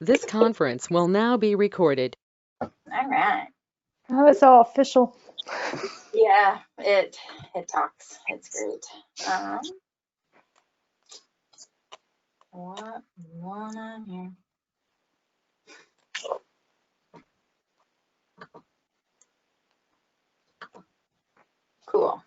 This conference will now be recorded. All right. Oh, it's all official. Yeah, it talks. It's great. What going on here? Cool.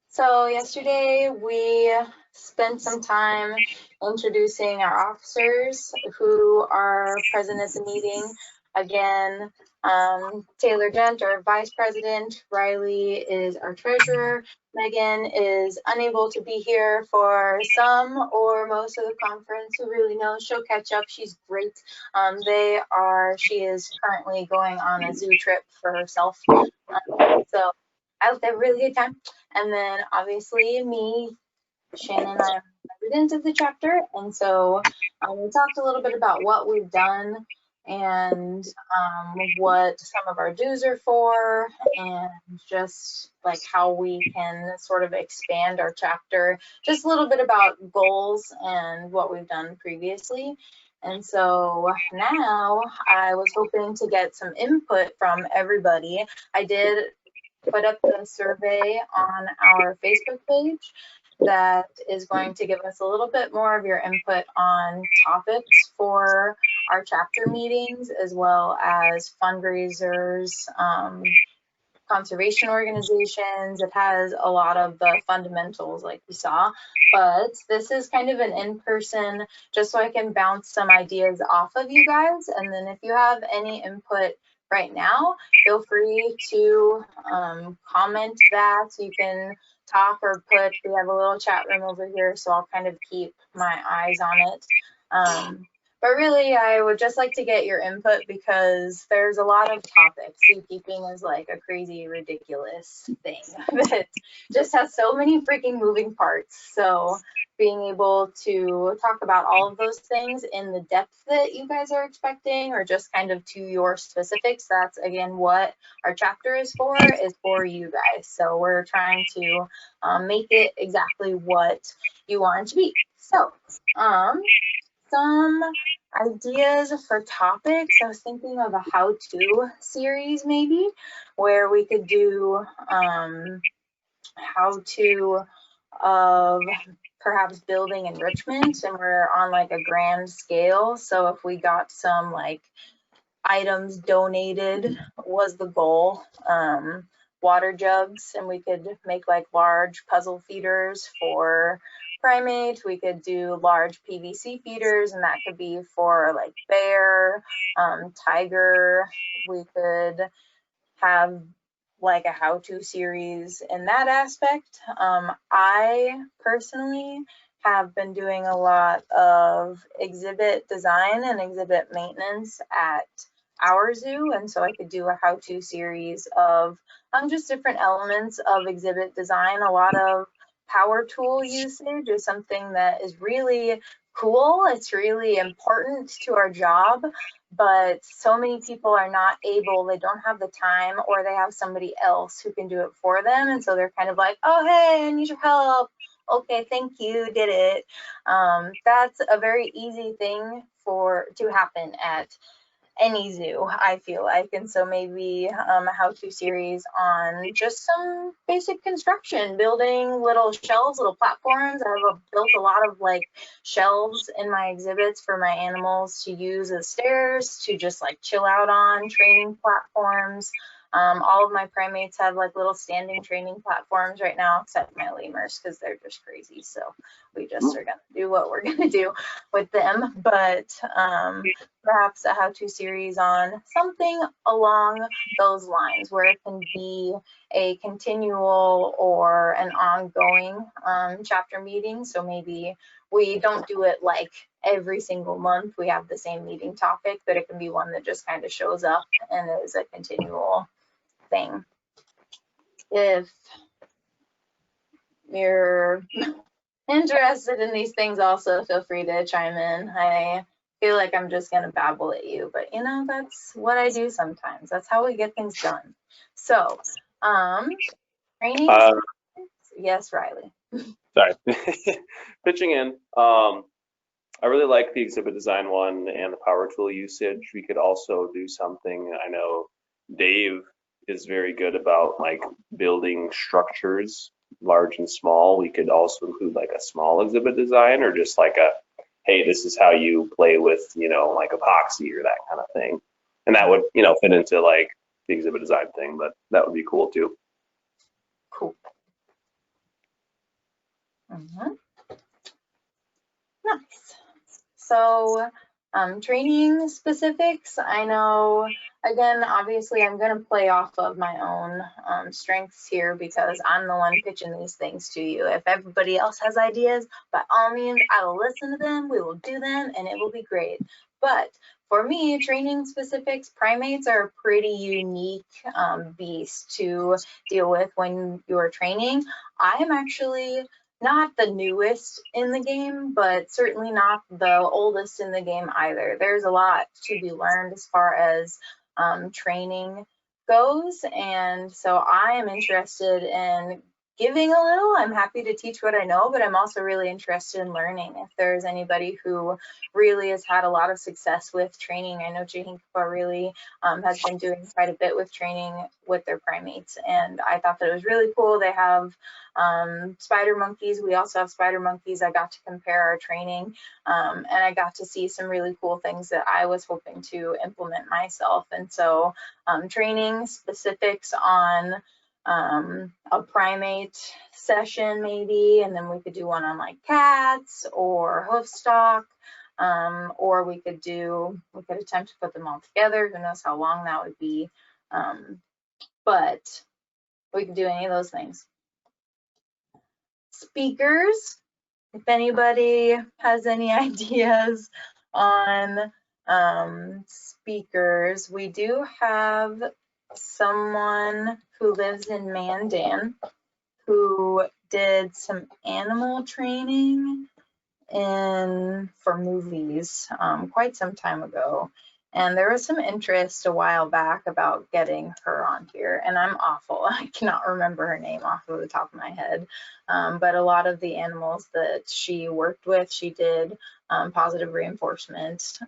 So yesterday we spent some time introducing our officers who are present at the meeting. Again, Taylor Gent, our vice president, Riley is our treasurer, Megan is unable to be here for some or most of the conference. Who really knows? She'll catch up. She's great. She is currently going on a zoo trip for herself. So I hope they have a really good time. And then obviously me, Shannon, and I are president of the chapter. And so we talked a little bit about what we've done and what some of our dues are for, and just like how we can sort of expand our chapter, just a little bit about goals and what we've done previously. And so now I was hoping to get some input from everybody. I did put up the survey on our Facebook page that is going to give us a little bit more of your input on topics for our chapter meetings, as well as fundraisers, conservation organizations. It has a lot of the fundamentals like we saw, but this is kind of an in-person, just so I can bounce some ideas off of you guys. And then if you have any input right now, feel free to comment that. You can talk or put, we have a little chat room over here, so I'll kind of keep my eyes on it. But really, I would just like to get your input because there's a lot of topics. Zookeeping is like a crazy, ridiculous thing that just has so many freaking moving parts. So being able to talk about all of those things in the depth that you guys are expecting, or just kind of to your specifics, that's again what our chapter is for you guys. So we're trying to make it exactly what you want it to be. So some ideas for topics. I was thinking of a how-to series maybe, where we could do how-to of perhaps building enrichment, and we're on like a grand scale. So if we got some like items donated was the goal, water jugs, and we could make like large puzzle feeders for primate. We could do large PVC feeders, and that could be for like bear, tiger. We could have like a how-to series in that aspect. I personally have been doing a lot of exhibit design and exhibit maintenance at our zoo, and so I could do a how-to series of just different elements of exhibit design. A lot of power tool usage is something that is really cool. It's really important to our job, but so many people are not able, they don't have the time, or they have somebody else who can do it for them, and so they're kind of like, oh hey, I need your help. Okay, thank you, did it. That's a very easy thing to happen at any zoo, I feel like. And so maybe a how-to series on just some basic construction, building little shelves, little platforms. I've built a lot of like shelves in my exhibits for my animals to use as stairs, to just like chill out on, training platforms. All of my primates have like little standing training platforms right now, except my lemurs, because they're just crazy. So we just are gonna do what we're gonna do with them. But perhaps a how-to series on something along those lines, where it can be a continual or an ongoing chapter meeting. So maybe we don't do it like every single month we have the same meeting topic, but it can be one that just kind of shows up and is a continual thing. If you're interested in these things, also feel free to chime in. I feel like I'm just gonna babble at you, but you know, that's what I do sometimes. That's how we get things done. So training. Yes, Riley. Sorry. Pitching in. I really like the exhibit design one and the power tool usage. We could also do something, I know Dave is very good about like building structures, large and small. We could also include like a small exhibit design or just like a, hey, this is how you play with, like epoxy or that kind of thing. And that would, fit into like the exhibit design thing, but that would be cool too. Cool. Mhm. Nice. So training specifics, I know, again, obviously I'm going to play off of my own strengths here because I'm the one pitching these things to you. If everybody else has ideas, by all means, I will listen to them, we will do them, and it will be great. But for me, training specifics, primates are a pretty unique beast to deal with when you're training. I am actually not the newest in the game, but certainly not the oldest in the game either. There's a lot to be learned as far as training goes. And so I am interested in giving a little. I'm happy to teach what I know, but I'm also really interested in learning. If there's anybody who really has had a lot of success with training, I know Jahinka really has been doing quite a bit with training with their primates. And I thought that it was really cool. They have spider monkeys. We also have spider monkeys. I got to compare our training and I got to see some really cool things that I was hoping to implement myself. And so training specifics on a primate session maybe, and then we could do one on like cats or hoofstock, or we could attempt to put them all together. Who knows how long that would be, but we could do any of those things. Speakers, if anybody has any ideas on speakers, we do have someone who lives in Mandan who did some animal training for movies quite some time ago. And there was some interest a while back about getting her on here, and I'm awful. I cannot remember her name off of the top of my head. But a lot of the animals that she worked with, she did positive reinforcement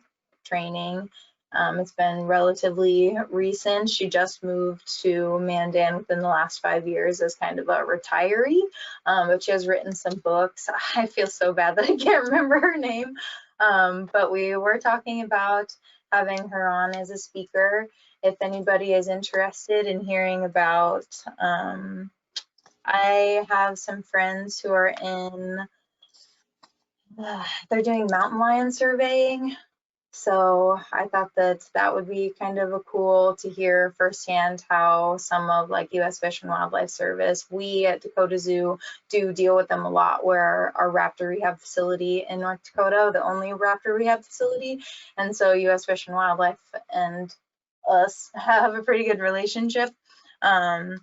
training. It's been relatively recent. She just moved to Mandan within the last 5 years as kind of a retiree, but she has written some books. I feel so bad that I can't remember her name, but we were talking about having her on as a speaker. If anybody is interested in hearing about, I have some friends who are they're doing mountain lion surveying. So I thought that would be kind of a cool to hear firsthand how some of like U.S. Fish and Wildlife Service, we at Dakota Zoo do deal with them a lot, where our raptor rehab facility in North Dakota, the only raptor rehab facility, and so U.S. Fish and Wildlife and us have a pretty good relationship. And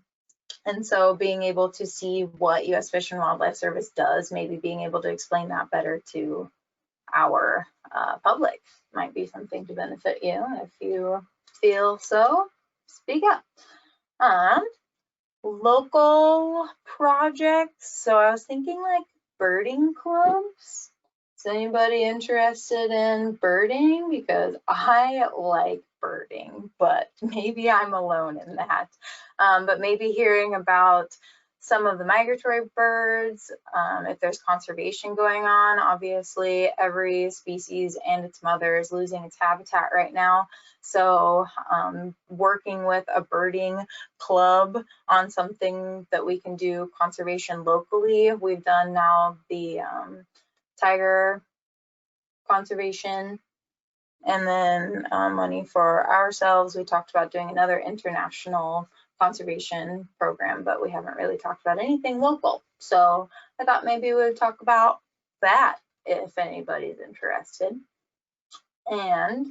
so being able to see what U.S. Fish and Wildlife Service does, maybe being able to explain that better to our public might be something to benefit you. If you feel so, speak up. Local projects, so I was thinking like birding clubs. Is anybody interested in birding? Because I like birding, but maybe I'm alone in that. But maybe hearing about some of the migratory birds, if there's conservation going on. Obviously, every species and its mother is losing its habitat right now. So working with a birding club on something that we can do conservation locally. We've done now the tiger conservation, and then money for ourselves. We talked about doing another international conservation program, but we haven't really talked about anything local. So I thought maybe we would talk about that if anybody's interested. And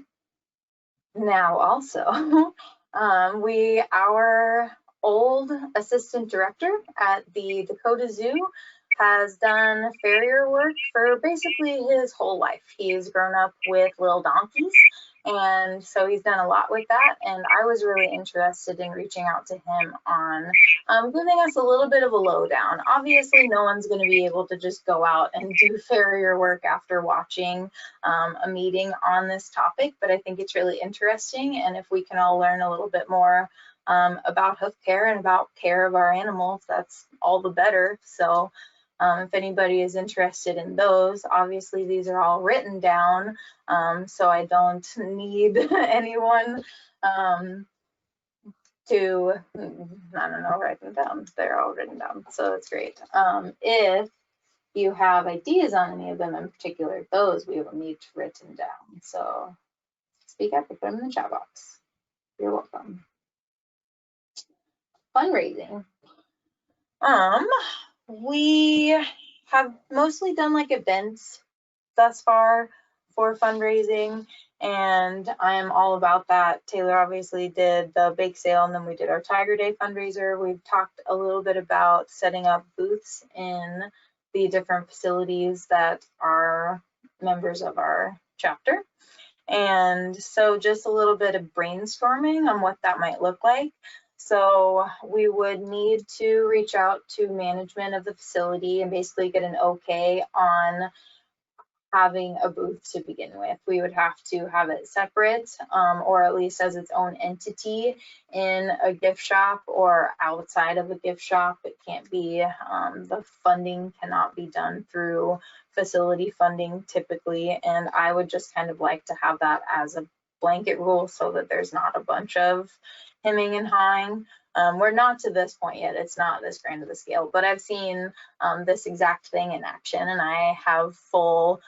now also, our old assistant director at the Dakota Zoo has done farrier work for basically his whole life. He's grown up with little donkeys, And so he's done a lot with that, and I was really interested in reaching out to him on giving us a little bit of a lowdown. Obviously, no one's going to be able to just go out and do farrier work after watching a meeting on this topic, but I think it's really interesting, and if we can all learn a little bit more about hoof care and about care of our animals, that's all the better. So if anybody is interested in those, obviously these are all written down, so I don't need anyone to, I don't know, write them down. They're all written down, so that's great. If you have ideas on any of them in particular, those we will need written down. So speak up and put them in the chat box. You're welcome. Fundraising. We have mostly done like events thus far for fundraising, and I am all about that. Taylor obviously did the bake sale, and then we did our Tiger Day fundraiser. We've talked a little bit about setting up booths in the different facilities that are members of our chapter. And so just a little bit of brainstorming on what that might look like. So we would need to reach out to management of the facility and basically get an okay on having a booth to begin with. We would have to have it separate, or at least as its own entity in a gift shop or outside of a gift shop. It can't be, the funding cannot be done through facility funding typically, and I would just kind of like to have that as a blanket rule so that there's not a bunch of hemming and hawing. We're not to this point yet. It's not this grand of a scale, but I've seen this exact thing in action, and I have full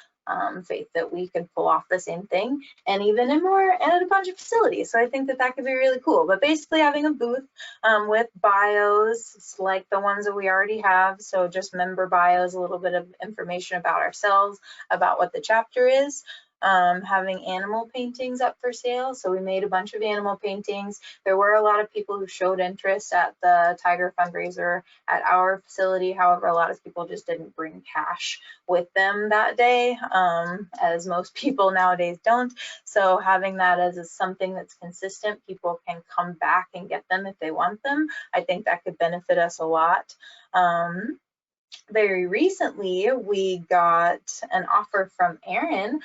faith that we could pull off the same thing, and even in more and at a bunch of facilities. So I think that that could be really cool. But basically having a booth with bios like the ones that we already have. So just member bios, a little bit of information about ourselves, about what the chapter is. Having animal paintings up for sale. So we made a bunch of animal paintings. There were a lot of people who showed interest at the Tiger fundraiser at our facility. However, a lot of people just didn't bring cash with them that day, as most people nowadays don't. So having that as something that's consistent, people can come back and get them if they want them. I think that could benefit us a lot. Very recently, we got an offer from Erin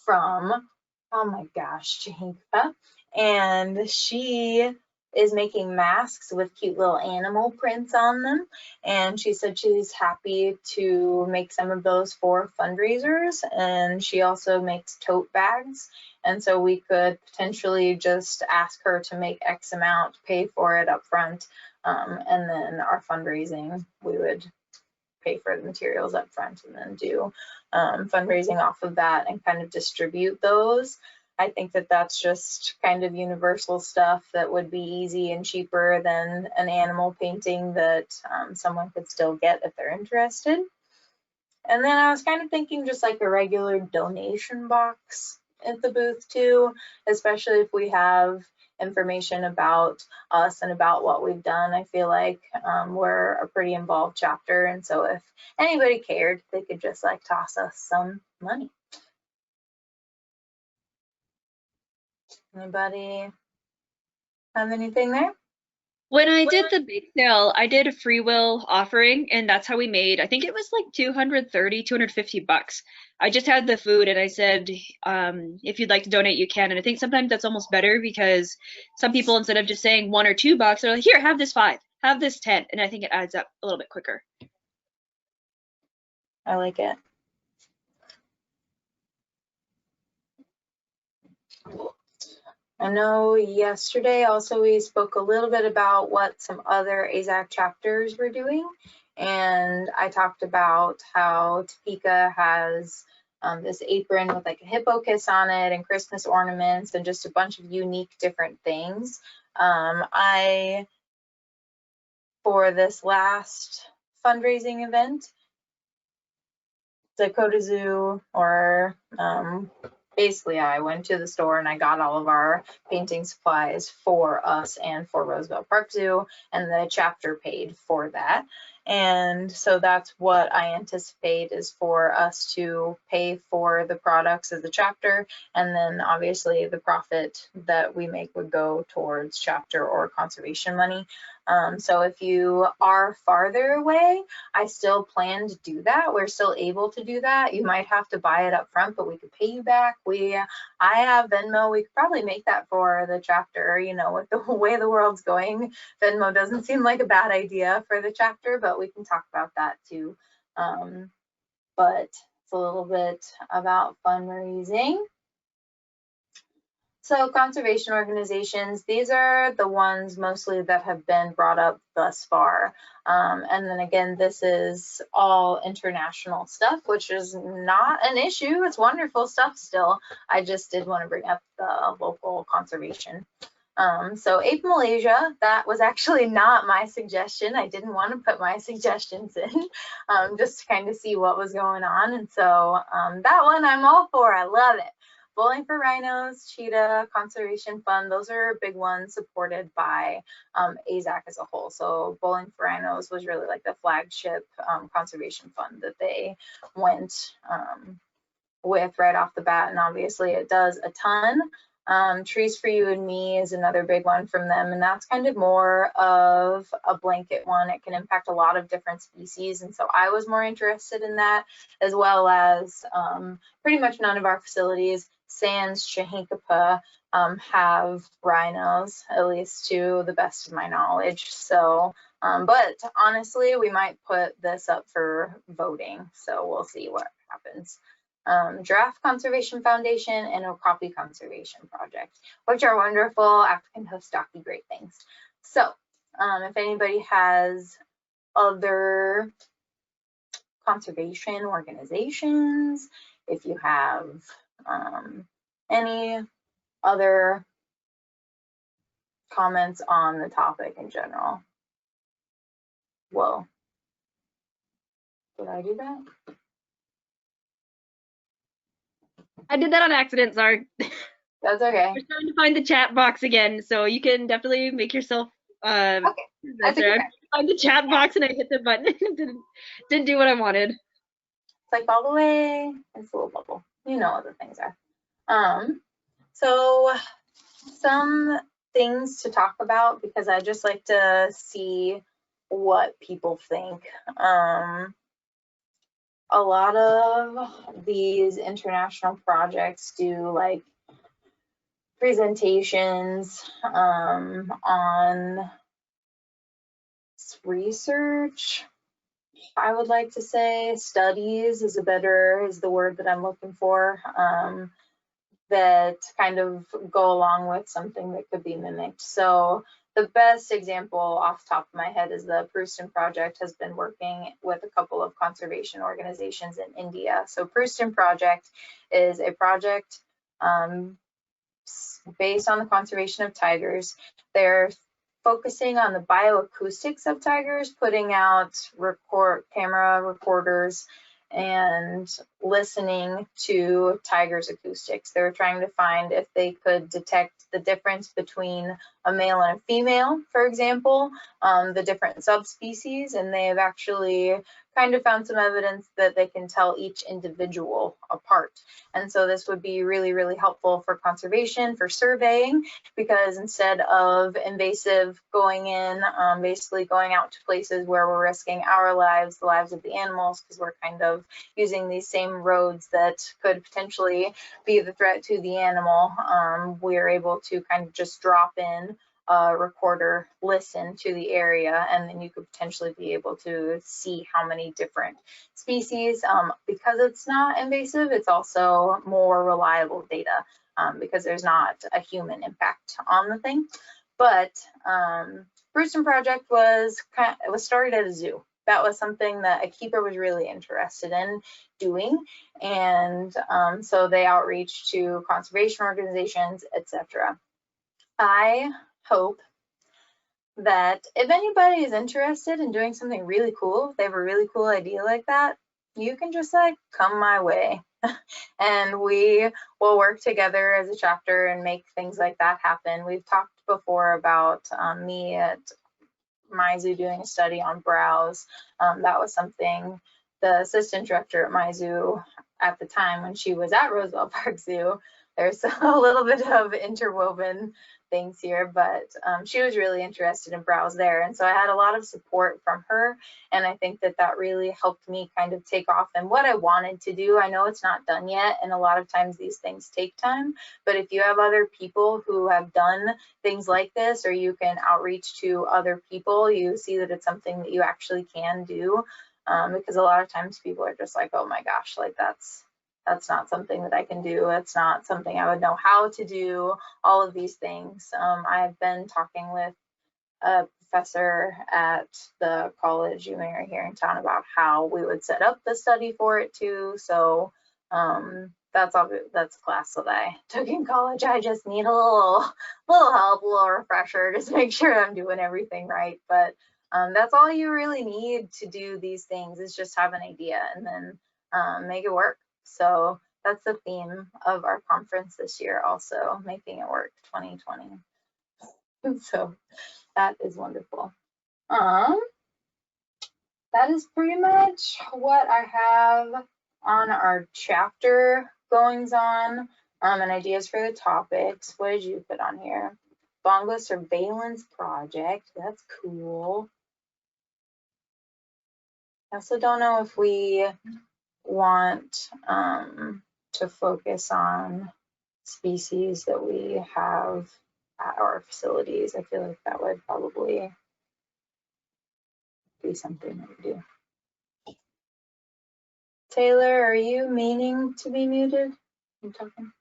from, oh my gosh, Jahinka, and she is making masks with cute little animal prints on them, and she said she's happy to make some of those for fundraisers, and she also makes tote bags, and so we could potentially just ask her to make X amount, pay for it up front, and then our fundraising, we would pay for the materials up front and then do fundraising off of that and kind of distribute those. I think that that's just kind of universal stuff that would be easy and cheaper than an animal painting that someone could still get if they're interested. And then I was kind of thinking just like a regular donation box at the booth too, especially if we have information about us and about what we've done. I feel like we're a pretty involved chapter, and so if anybody cared, they could just like toss us some money. Anybody have anything there? When I did the bake sale, I did a free will offering, and that's how we made, I think it was like 250 bucks. I just had the food, and I said, if you'd like to donate, you can. And I think sometimes that's almost better because some people, instead of just saying $1 or $2, they're like, here, have this 5, have this 10. And I think it adds up a little bit quicker. I like it. I know yesterday also we spoke a little bit about what some other AAZK chapters were doing, and I talked about how Topeka has this apron with like a hippo kiss on it and Christmas ornaments and just a bunch of unique different things. For this last fundraising event, Dakota Zoo, or basically I went to the store and I got all of our painting supplies for us and for Roosevelt Park Zoo, and the chapter paid for that. And so that's what I anticipate is for us to pay for the products of the chapter, and then obviously the profit that we make would go towards chapter or conservation money. So if you are farther away, I still plan to do that. We're still able to do that. You might have to buy it up front, but we could pay you back. I have Venmo. We could probably make that for the chapter. You know, with the way the world's going, Venmo doesn't seem like a bad idea for the chapter, but we can talk about that too. But it's a little bit about fundraising. So conservation organizations, these are the ones mostly that have been brought up thus far. And then again, this is all international stuff, which is not an issue. It's wonderful stuff still. I just did want to bring up the local conservation. So Ape Malaysia, that was actually not my suggestion. I didn't want to put my suggestions in, just to kind of see what was going on. And so that one I'm all for. I love it. Bowling for Rhinos, Cheetah, Conservation Fund, those are big ones supported by AAZK as a whole. So Bowling for Rhinos was really like the flagship conservation fund that they went with right off the bat, and obviously it does a ton. Trees for You and Me is another big one from them, and that's kind of more of a blanket one. It can impact a lot of different species, and so I was more interested in that, as well as pretty much none of our facilities, sans Chihinkapa, have rhinos, at least to the best of my knowledge. So, but honestly, we might put this up for voting, so we'll see what happens. Giraffe Conservation Foundation and Okapi Conservation Project, which are wonderful African host-stocky great things. So if anybody has other conservation organizations, if you have any other comments on the topic in general. Whoa, did I do that? I did that on accident, sorry. That's okay. We're starting to find the chat box again, so you can definitely make yourself Okay. I think I found the chat box and I hit the button. didn't do what I wanted. It's like all the way. It's a little bubble. You know what the things are. So some things to talk about, because I just like to see what people think. A lot of these international projects do like presentations on research. I would like to say studies is the word that I'm looking for, that kind of go along with something that could be mimicked. So the best example off the top of my head is the Pruston Project has been working with a couple of conservation organizations in India. So Pruston Project is a project based on the conservation of tigers. They're focusing on the bioacoustics of tigers, putting out camera recorders and listening to tigers' acoustics. They were trying to find if they could detect the difference between a male and a female, for example, the different subspecies, and they have actually kind of found some evidence that they can tell each individual apart. And so this would be really, really helpful for conservation, for surveying, because instead of invasive going in, basically going out to places where we're risking our lives, the lives of the animals, because we're kind of using these same roads that could potentially be the threat to the animal, we're able to kind of just drop in a recorder, listen to the area, and then you could potentially be able to see how many different species. Because it's not invasive, it's also more reliable data, because there's not a human impact on the thing. But Pruston Project was started at a zoo. That was something that a keeper was really interested in doing, and so they outreach to conservation organizations, etc. I hope that if anybody is interested in doing something really cool, if they have a really cool idea like that, you can just like come my way and we will work together as a chapter and make things like that happen. We've talked before about me at MyZoo doing a study on browse. That was something the assistant director at MyZoo at the time when she was at Roosevelt Park Zoo. There's a little bit of interwoven things here, but she was really interested in browse there. And so I had a lot of support from her. And I think that that really helped me kind of take off in what I wanted to do. I know it's not done yet, and a lot of times these things take time, but if you have other people who have done things like this, or you can outreach to other people, you see that it's something that you actually can do. Because a lot of times people are just like, oh my gosh, like that's not something that I can do. It's not something I would know how to do, all of these things. I've been talking with a professor at the college you may are here in town about how we would set up the study for it too. So that's a class that I took in college. I just need a little help, a little refresher, just to make sure I'm doing everything right. But that's all you really need to do these things, is just have an idea and then make it work. So that's the theme of our conference this year, also making it work 2020. So that is wonderful. That is pretty much what I have on our chapter goings on, and ideas for the topics. What did you put on here? Bongo surveillance project. That's cool. I also don't know if we want to focus on species that we have at our facilities. I feel like that would probably be something that we do. Taylor, are you meaning to be muted? I'm talking.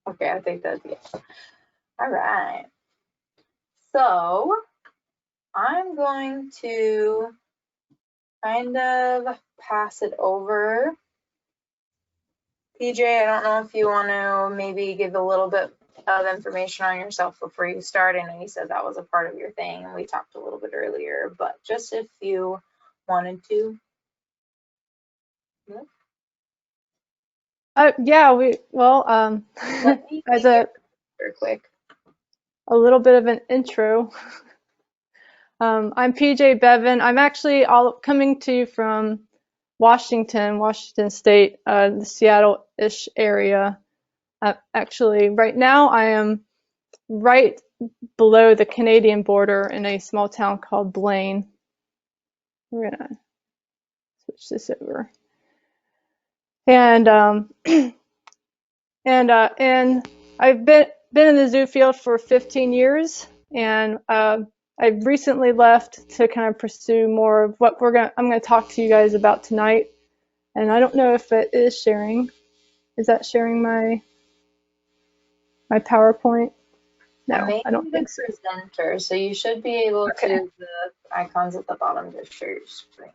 Okay, I think that's it. All right. So I'm going to kind of pass it over. PJ, I don't know if you want to maybe give a little bit of information on yourself before you start. I know you said that was a part of your thing, and we talked a little bit earlier, but just if you wanted to. Yeah, as a quick. little bit of an intro. I'm PJ Beaven. I'm actually coming to you from Washington State, the Seattle-ish area. Actually, right now I am right below the Canadian border in a small town called Blaine. We're gonna switch this over. And and I've been in the zoo field for 15 years, and I've recently left to kind of pursue more of what I'm gonna talk to you guys about tonight. And I don't know if it is sharing. Is that sharing my PowerPoint? No, I don't think so. Presenter, so you should be able to, the icons at the bottom to share your screen.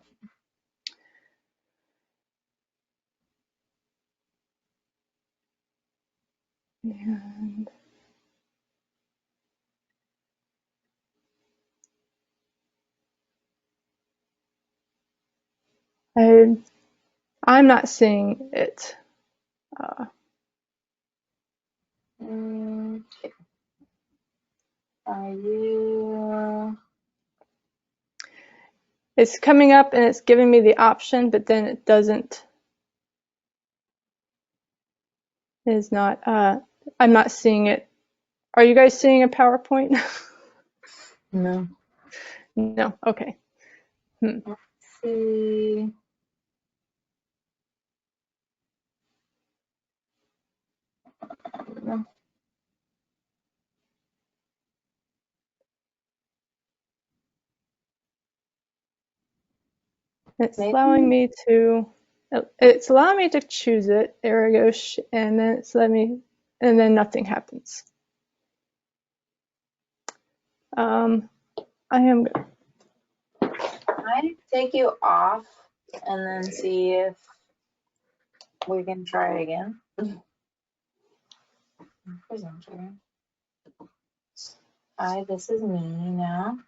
And I'm not seeing it. Okay. Are you? It's coming up and it's giving me the option, but then it doesn't. It is not. I'm not seeing it. Are you guys seeing a PowerPoint? No. No. Okay. Let's see. It's allowing me to. It's allowing me to choose it. There we go. And then it's letting me. And then nothing happens. I am. I take you off and then see if we can try it again. Presenter. Hi, this is me now.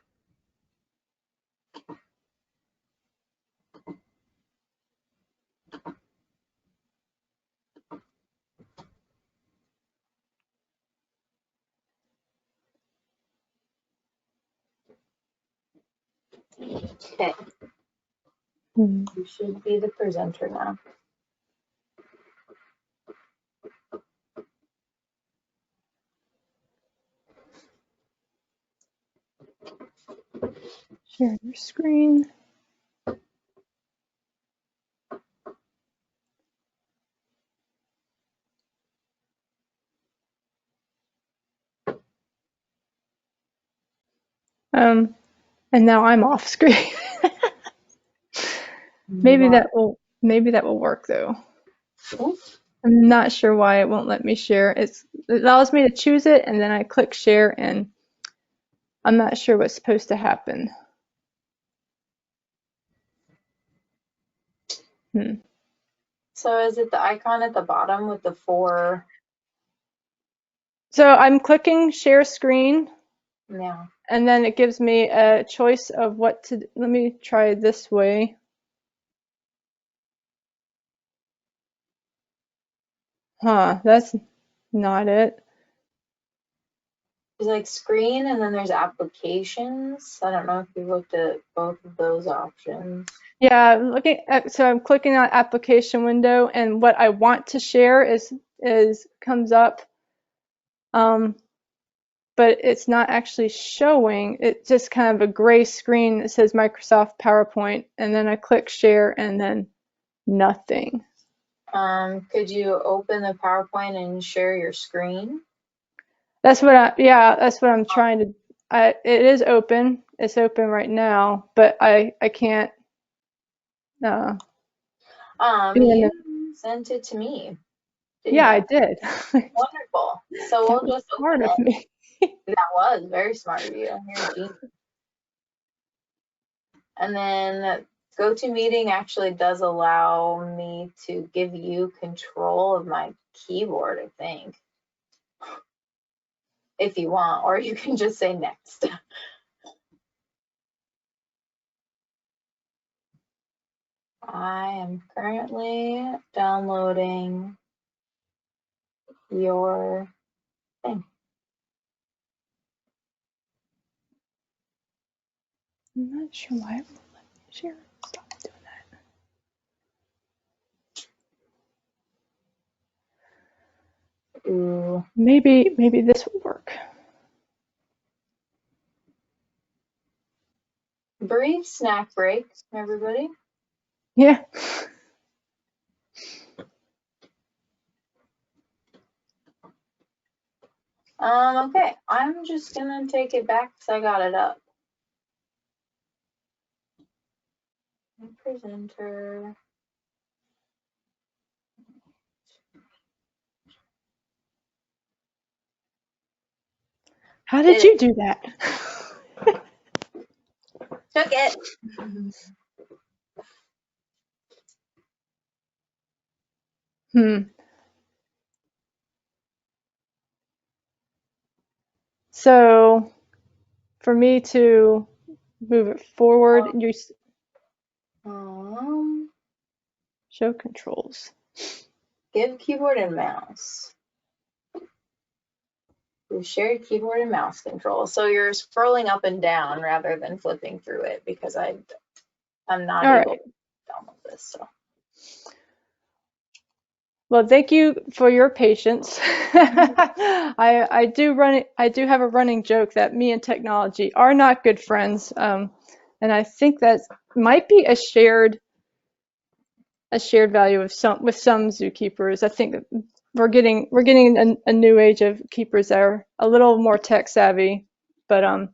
Okay, Hmm. you should be the presenter now. Share your screen. And now I'm off screen. Maybe that will work though. I'm not sure why it won't let me share. It allows me to choose it, and then I click share, and I'm not sure what's supposed to happen. So is it the icon at the bottom with the 4? So I'm clicking share screen, Yeah. and then it gives me a choice of what to. Let me try this way. Huh, that's not it. There's like screen and then there's applications. I don't know if you looked at both of those options. Yeah, so I'm clicking on application window, and what I want to share is comes up, but it's not actually showing. It's just kind of a gray screen that says Microsoft PowerPoint, and then I click share, and then nothing. Could you open the PowerPoint and share your screen? That's what I'm trying to. It is open. It's open right now, but I can't. You sent it to me. Yeah, I did. Wonderful. So we'll just Smart open of it. me. That was very smart of you. You're a genius. And then GoToMeeting actually does allow me to give you control of my keyboard, I think. If you want, or you can just say next. I am currently downloading your thing. I'm not sure why it won't let me share. Stop doing that. Ooh. Maybe this will work. Brief snack break, everybody. Yeah. Okay, I'm just gonna take it back because I got it up. Presenter. How did you do that? Took it. So for me to move it forward, you show controls. Give keyboard and mouse. Shared keyboard and mouse control. So you're scrolling up and down rather than flipping through it because I'm not able to download this. So. Well, thank you for your patience. I do have a running joke that me and technology are not good friends, and I think that might be a shared value with some zookeepers. I think we're getting a new age of keepers that are a little more tech savvy, but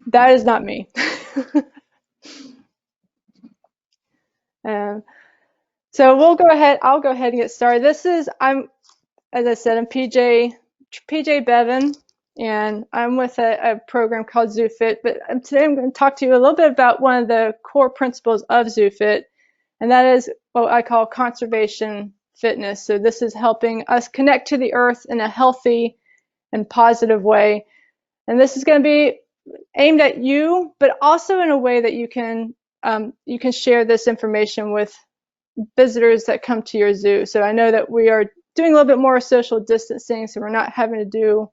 that is not me. So I'll go ahead and get started. As I said, I'm PJ Beaven, and I'm with a program called ZooFit. But today I'm going to talk to you a little bit about one of the core principles of ZooFit, and that is what I call conservation fitness. So this is helping us connect to the earth in a healthy and positive way. And this is going to be aimed at you, but also in a way that you can share this information with visitors that come to your zoo. So I know that we are doing a little bit more social distancing, so we're not having to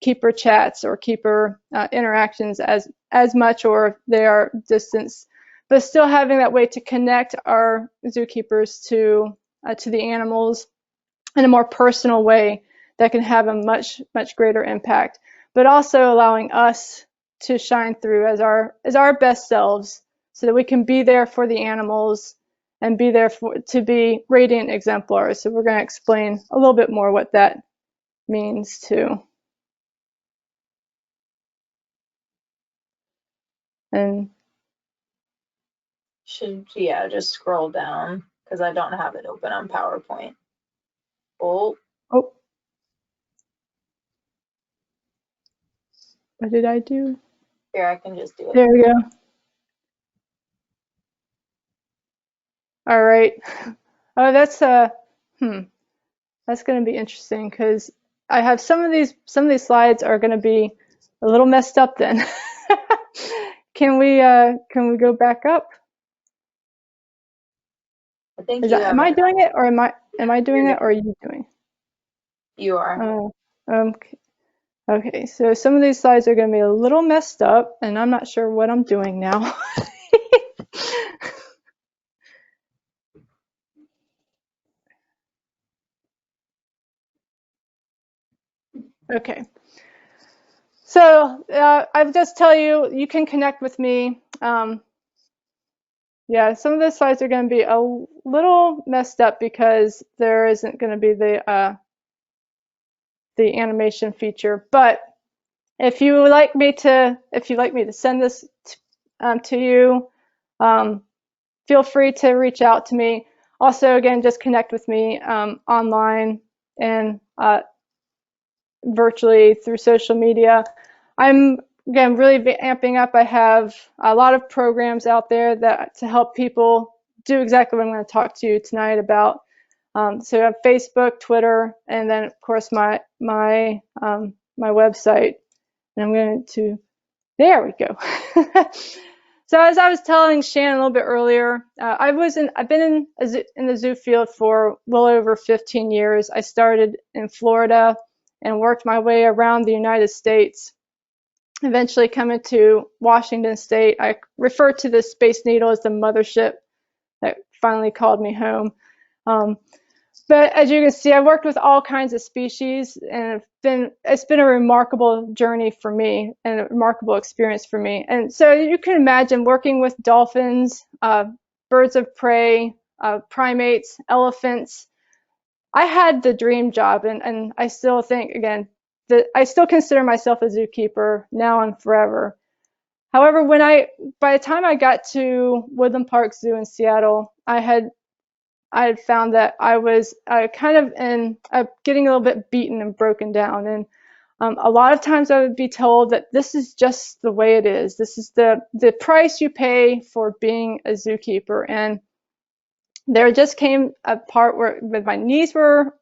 keeper chats or keeper interactions as much, or they are distanced, but still having that way to connect our zookeepers to the animals in a more personal way that can have a much greater impact, but also allowing us to shine through as our best selves, so that we can be there for the animals and be there to be radiant exemplars. So we're going to explain a little bit more what that means too. And yeah, just scroll down because I don't have it open on PowerPoint. Oh, what did I do? here, I can just do it. There we go. All right. Oh, that's going to be interesting, because I have some of these slides are going to be a little messed up then. Can we go back up? I think Am I doing it, or am I doing it, or are you doing? You are. Okay, so some of these slides are going to be a little messed up, and I'm not sure what I'm doing now. Okay, so I'll just tell you, you can connect with me. Yeah, some of the slides are going to be a little messed up because there isn't going to be the animation feature. But if you'd like me to send this to you, feel free to reach out to me. Also, again, just connect with me online and virtually through social media. I'm, again, really amping up. I have a lot of programs out there to help people do exactly what I'm going to talk to you tonight about. So I have Facebook, Twitter, and then of course my website. And I'm going to, there we go. So as I was telling Shannon a little bit earlier, I've been in the zoo field for well over 15 years. I started in Florida and worked my way around the United States, eventually coming to Washington State. I refer to the Space Needle as the mothership that finally called me home. But as you can see, I worked with all kinds of species, and it's been a remarkable journey for me and a remarkable experience for me. And so you can imagine working with dolphins, birds of prey, primates, elephants. I had the dream job, and I still think, again, that I still consider myself a zookeeper now and forever. However, by the time I got to Woodland Park Zoo in Seattle, I had found that I was kind of getting a little bit beaten and broken down. And a lot of times I would be told that this is just the way it is. This is the price you pay for being a zookeeper. And there just came a part where my knees were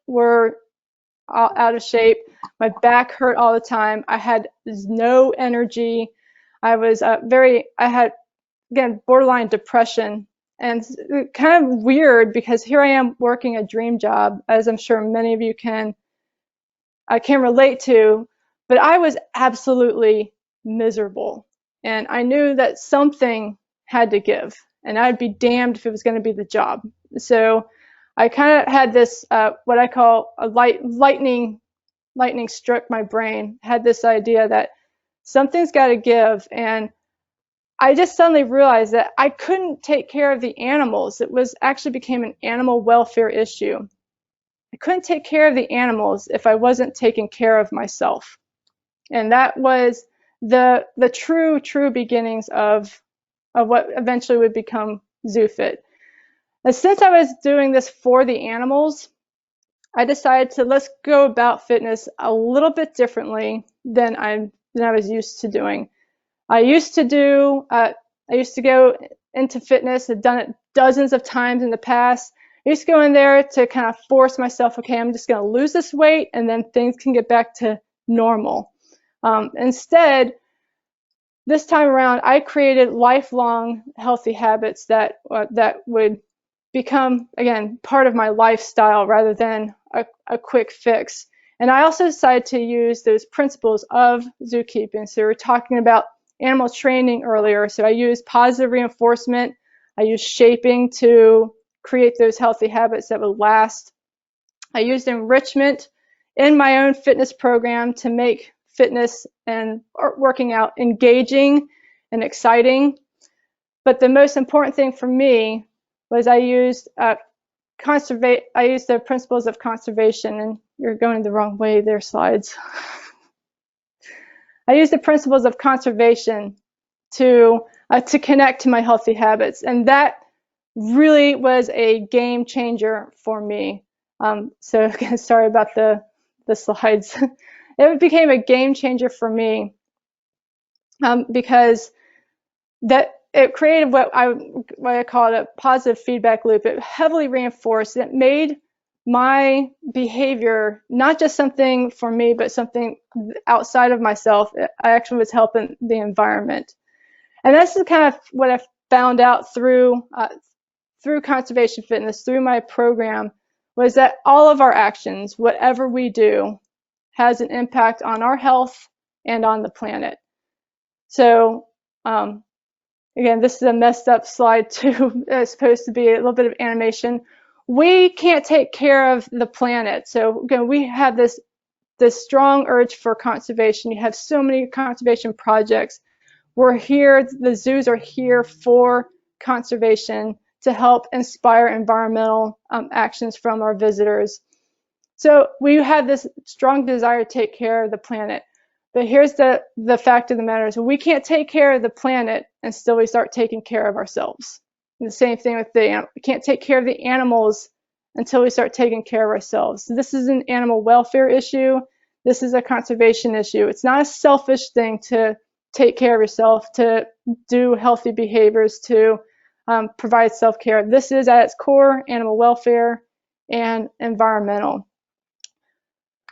out of shape. My back hurt all the time. I had no energy. I had, again, borderline depression. And kind of weird, because here I am working a dream job, as I'm sure many of you can relate to, but I was absolutely miserable. And I knew that something had to give, and I'd be damned if it was going to be the job. So I kind of had this, what I call a lightning struck my brain, had this idea that something's got to give. And I just suddenly realized that I couldn't take care of the animals. It actually became an animal welfare issue. I couldn't take care of the animals if I wasn't taking care of myself. And that was the true beginnings of what eventually would become ZooFit. And since I was doing this for the animals, I decided let's go about fitness a little bit differently than I was used to doing. I used to go into fitness. I've done it dozens of times in the past. I used to go in there to kind of force myself, okay, I'm just going to lose this weight and then things can get back to normal. Instead, this time around, I created lifelong healthy habits that would become, again, part of my lifestyle rather than a quick fix. And I also decided to use those principles of zookeeping. So we were talking about animal training earlier. So I used positive reinforcement. I used shaping to create those healthy habits that would last. I used enrichment in my own fitness program to make fitness and working out engaging and exciting. But the most important thing for me was I used the principles of conservation, and you're going the wrong way there, slides. I used the principles of conservation to connect to my healthy habits, and that really was a game changer for me. So again, sorry about the slides. It became a game changer for me because it created what I call a positive feedback loop. It heavily reinforced. It made my behavior not just something for me, but something outside of myself. I actually was helping the environment, and this is kind of what I found out through conservation fitness, through my program, was that all of our actions, whatever we do, has an impact on our health and on the planet. So again, this is a messed up slide too. It's supposed to be a little bit of animation. We can't take care of the planet. So again, we have this strong urge for conservation. You have so many conservation projects. We're here, the zoos are here for conservation to help inspire environmental actions from our visitors. So we have this strong desire to take care of the planet. But here's the fact of the matter is we can't take care of the planet until we start taking care of ourselves. And the same thing with we can't take care of the animals until we start taking care of ourselves. So this is an animal welfare issue. This is a conservation issue. It's not a selfish thing to take care of yourself, to do healthy behaviors, to provide self-care. This is at its core animal welfare and environmental.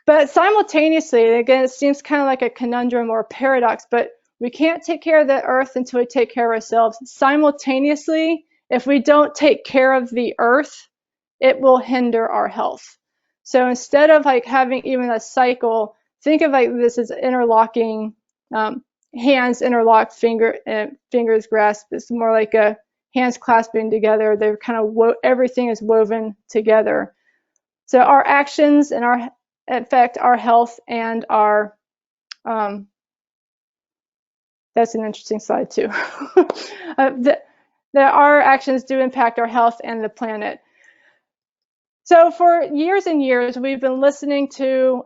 But simultaneously, again, it seems kind of like a conundrum or a paradox, but we can't take care of the earth until we take care of ourselves. Simultaneously, if we don't take care of the earth, it will hinder our health. So instead of like having even a cycle, think of like this as interlocking, hands interlocked, fingers grasped. It's more like a hands clasping together. They're kind of everything is woven together. So our actions and affect our health and our that's an interesting slide too. Our actions do impact our health and the planet. So for years and years, we've been listening to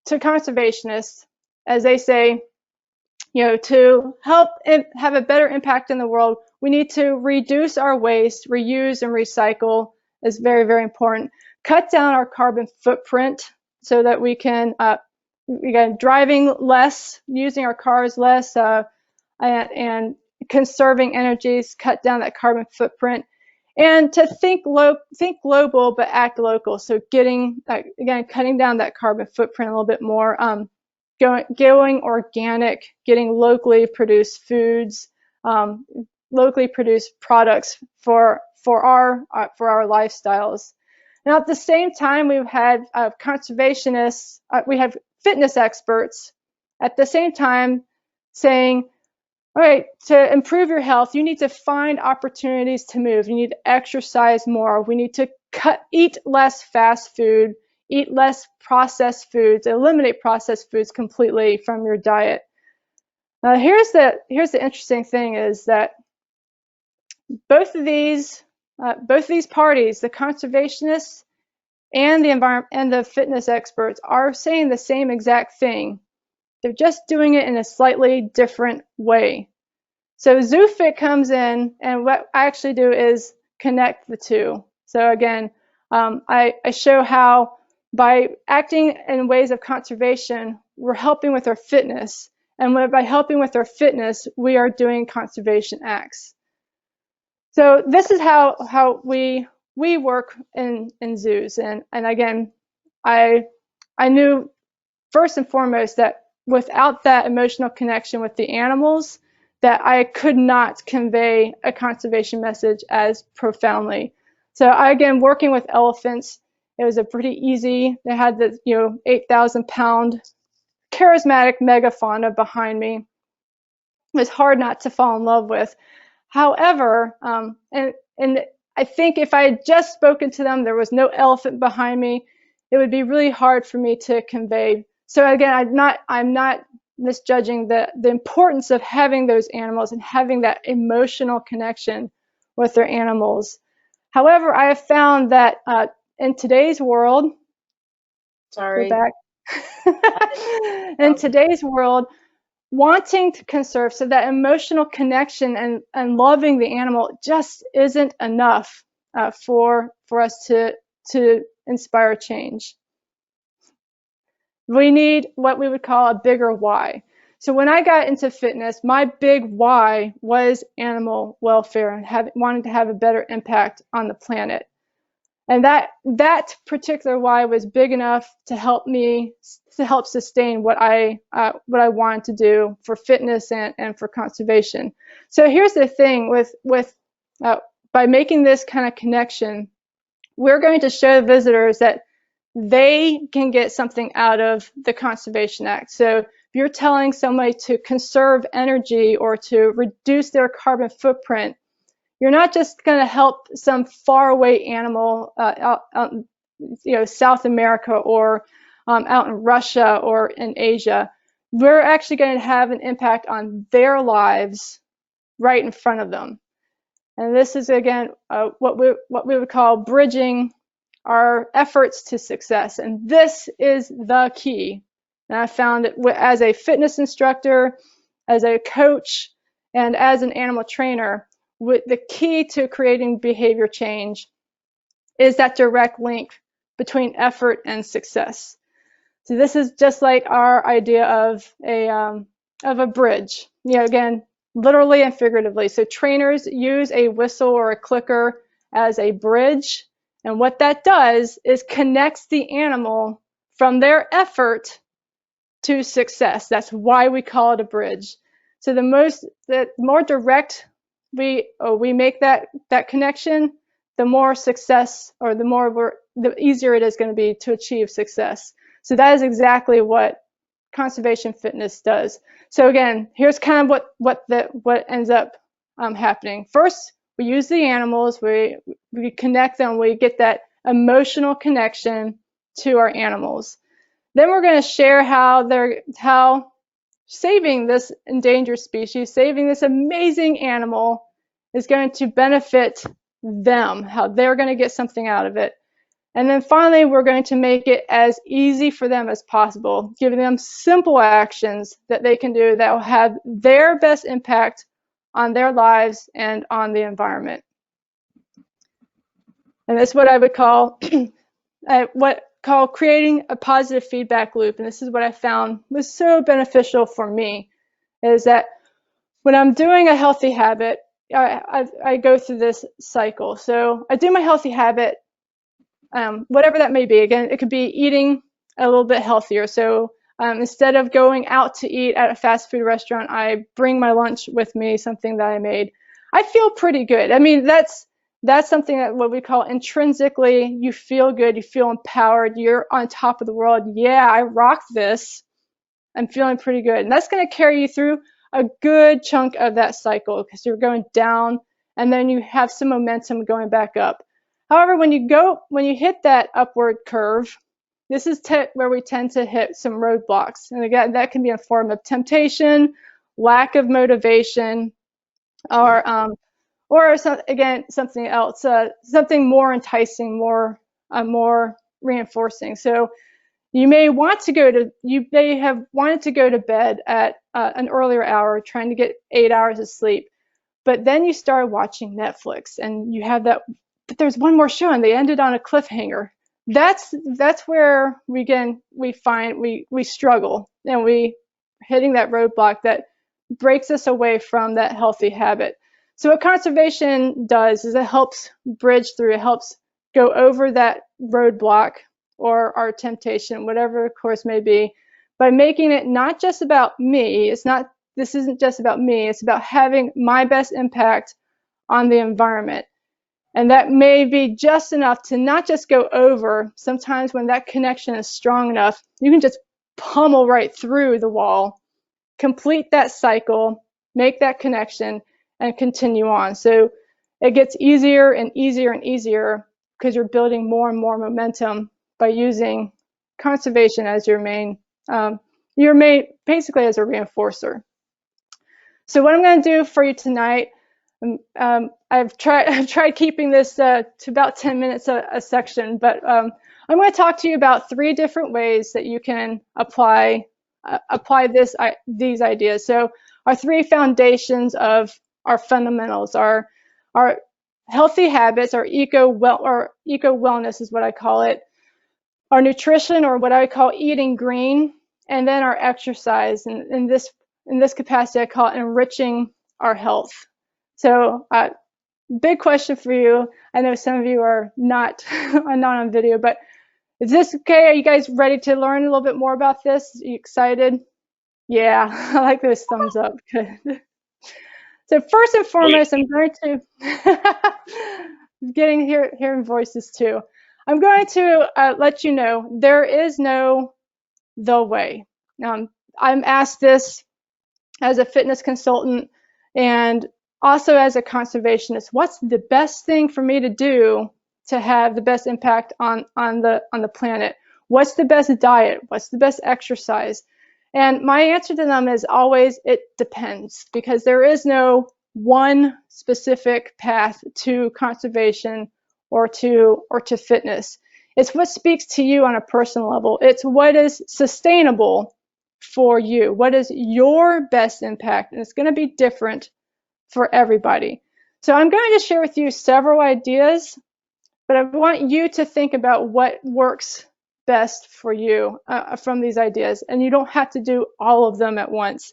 conservationists as they say, to help have a better impact in the world, we need to reduce our waste, reuse and recycle is very, very important. Cut down our carbon footprint so that we can, driving less, using our cars less, and conserving energies, cut down that carbon footprint. And to think global, but act local. So cutting down that carbon footprint a little bit more, going organic, getting locally produced foods, locally produced products for our lifestyles. Now, at the same time, we've had conservationists, we have fitness experts at the same time saying, all right, to improve your health, you need to find opportunities to move. You need to exercise more. We need to eat less fast food, eat less processed foods, eliminate processed foods completely from your diet. Now, here's the interesting thing is that both of these parties, the conservationists and the environment and the fitness experts, are saying the same exact thing. They're just doing it in a slightly different way. So ZooFit comes in, and what I actually do is connect the two. So again, I show how by acting in ways of conservation, we're helping with our fitness. And by helping with our fitness, we are doing conservation acts. So this is how we work in zoos. And again, I knew first and foremost that without that emotional connection with the animals, that I could not convey a conservation message as profoundly. So again, working with elephants, It was a pretty easy, they had the 8,000-pound charismatic megafauna behind me. It was hard not to fall in love with. However, and I think if I had just spoken to them, there was no elephant behind me, it would be really hard for me to convey. So again, I'm not misjudging the importance of having those animals and having that emotional connection with their animals. However, I have found that in today's world, Sorry. go back. In today's world, wanting to conserve, so that emotional connection and loving the animal just isn't enough for us to inspire change. We need what we would call a bigger why. So when I got into fitness, my big why was animal welfare and wanting to have a better impact on the planet. And that particular why was big enough to help me to help sustain what I wanted to do for fitness and for conservation. So here's the thing with by making this kind of connection, we're going to show visitors that they can get something out of the Conservation Act. So if you're telling somebody to conserve energy or to reduce their carbon footprint, you're not just going to help some faraway animal out South America or out in Russia or in Asia. We're actually going to have an impact on their lives right in front of them. And this is, again, what we would call bridging our efforts to success. And this is the key. And I found it as a fitness instructor, as a coach, and as an animal trainer, the key to creating behavior change is that direct link between effort and success. So this is just like our idea of a bridge. Again, literally and figuratively. So trainers use a whistle or a clicker as a bridge, and what that does is connects the animal from their effort to success. That's why we call it a bridge. So the more direct we make that connection, the more success, or the easier it is going to be to achieve success. So that is exactly what conservation fitness does. So again, here's kind of what ends up happening. First, we use the animals, we connect them, we get that emotional connection to our animals. Then we're going to share how saving this endangered species, saving this amazing animal, is going to benefit them, how they're going to get something out of it. And then finally, we're going to make it as easy for them as possible, giving them simple actions that they can do that will have their best impact on their lives and on the environment. And that's what I would call creating a positive feedback loop. And this is what I found was so beneficial for me, is that when I'm doing a healthy habit, I go through this cycle. So I do my healthy habit, whatever that may be. Again, it could be eating a little bit healthier. So instead of going out to eat at a fast food restaurant, I bring my lunch with me, something that I made. I feel pretty good. I mean, that's something that what we call intrinsically, you feel good, you feel empowered, you're on top of the world. Yeah, I rock this. I'm feeling pretty good. And that's going to carry you through a good chunk of that cycle, because you're going down and then you have some momentum going back up. However, when you hit that upward curve, this is where we tend to hit some roadblocks. And again, that can be a form of temptation, lack of motivation, or something else, something more enticing, more reinforcing. So you may have wanted to go to bed at an earlier hour, trying to get 8 hours of sleep, but then you start watching Netflix, and you have that. But there's one more show, and they ended on a cliffhanger. That's where we struggle, and we hitting that roadblock that breaks us away from that healthy habit. So what conservation does is it helps bridge through, it helps go over that roadblock or our temptation, whatever the course may be, by making it not just about me. This isn't just about me, it's about having my best impact on the environment. And that may be just enough to not just go over. Sometimes when that connection is strong enough, you can just pummel right through the wall, complete that cycle, make that connection, and continue on. So it gets easier and easier and easier because you're building more and more momentum by using conservation as your main basically as a reinforcer. So what I'm going to do for you tonight, I've tried keeping this to about 10 minutes a section, but I'm going to talk to you about 3 different ways that you can apply these ideas. So our 3 foundations of our fundamentals are our healthy habits, our eco wellness is what I call it, our nutrition, or what I call eating green, and then our exercise. And in this capacity, I call it enriching our health. So big question for you. I know some of you are not on video, but is this okay? Are you guys ready to learn a little bit more about this? Are you excited? Yeah, I like those thumbs up. Good. So first and foremost, I'm going to hearing voices too. I'm going to let you know there is no the way. I'm asked this as a fitness consultant and also as a conservationist. What's the best thing for me to do to have the best impact on the planet? What's the best diet? What's the best exercise? And my answer to them is always, it depends, because there is no one specific path to conservation or to fitness. It's what speaks to you on a personal level. It's what is sustainable for you. What is your best impact? And it's going to be different for everybody. So I'm going to share with you several ideas, but I want you to think about what works best for you from these ideas. And you don't have to do all of them at once.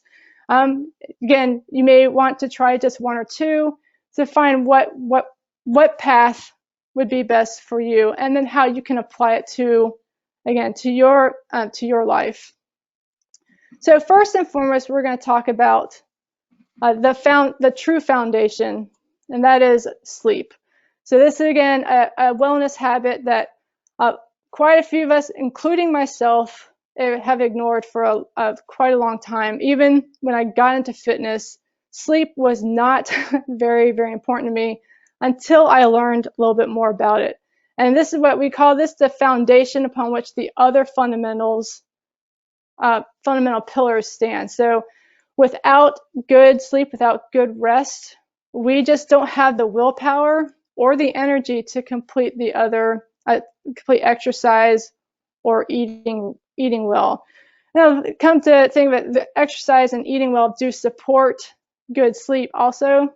Again, you may want to try just 1 or 2 to find what path would be best for you, and then how you can apply it to your life. So first and foremost, we're going to talk about the true foundation, and that is sleep. So this is, again, a wellness habit that quite a few of us, including myself, have ignored for quite a long time. Even when I got into fitness, sleep was not very, very important to me until I learned a little bit more about it. And this is what we call the foundation upon which the other fundamental pillars stand. So without good sleep, without good rest, we just don't have the willpower or the energy to complete the other, complete exercise or eating well. Now, come to think of it, the exercise and eating well do support good sleep also,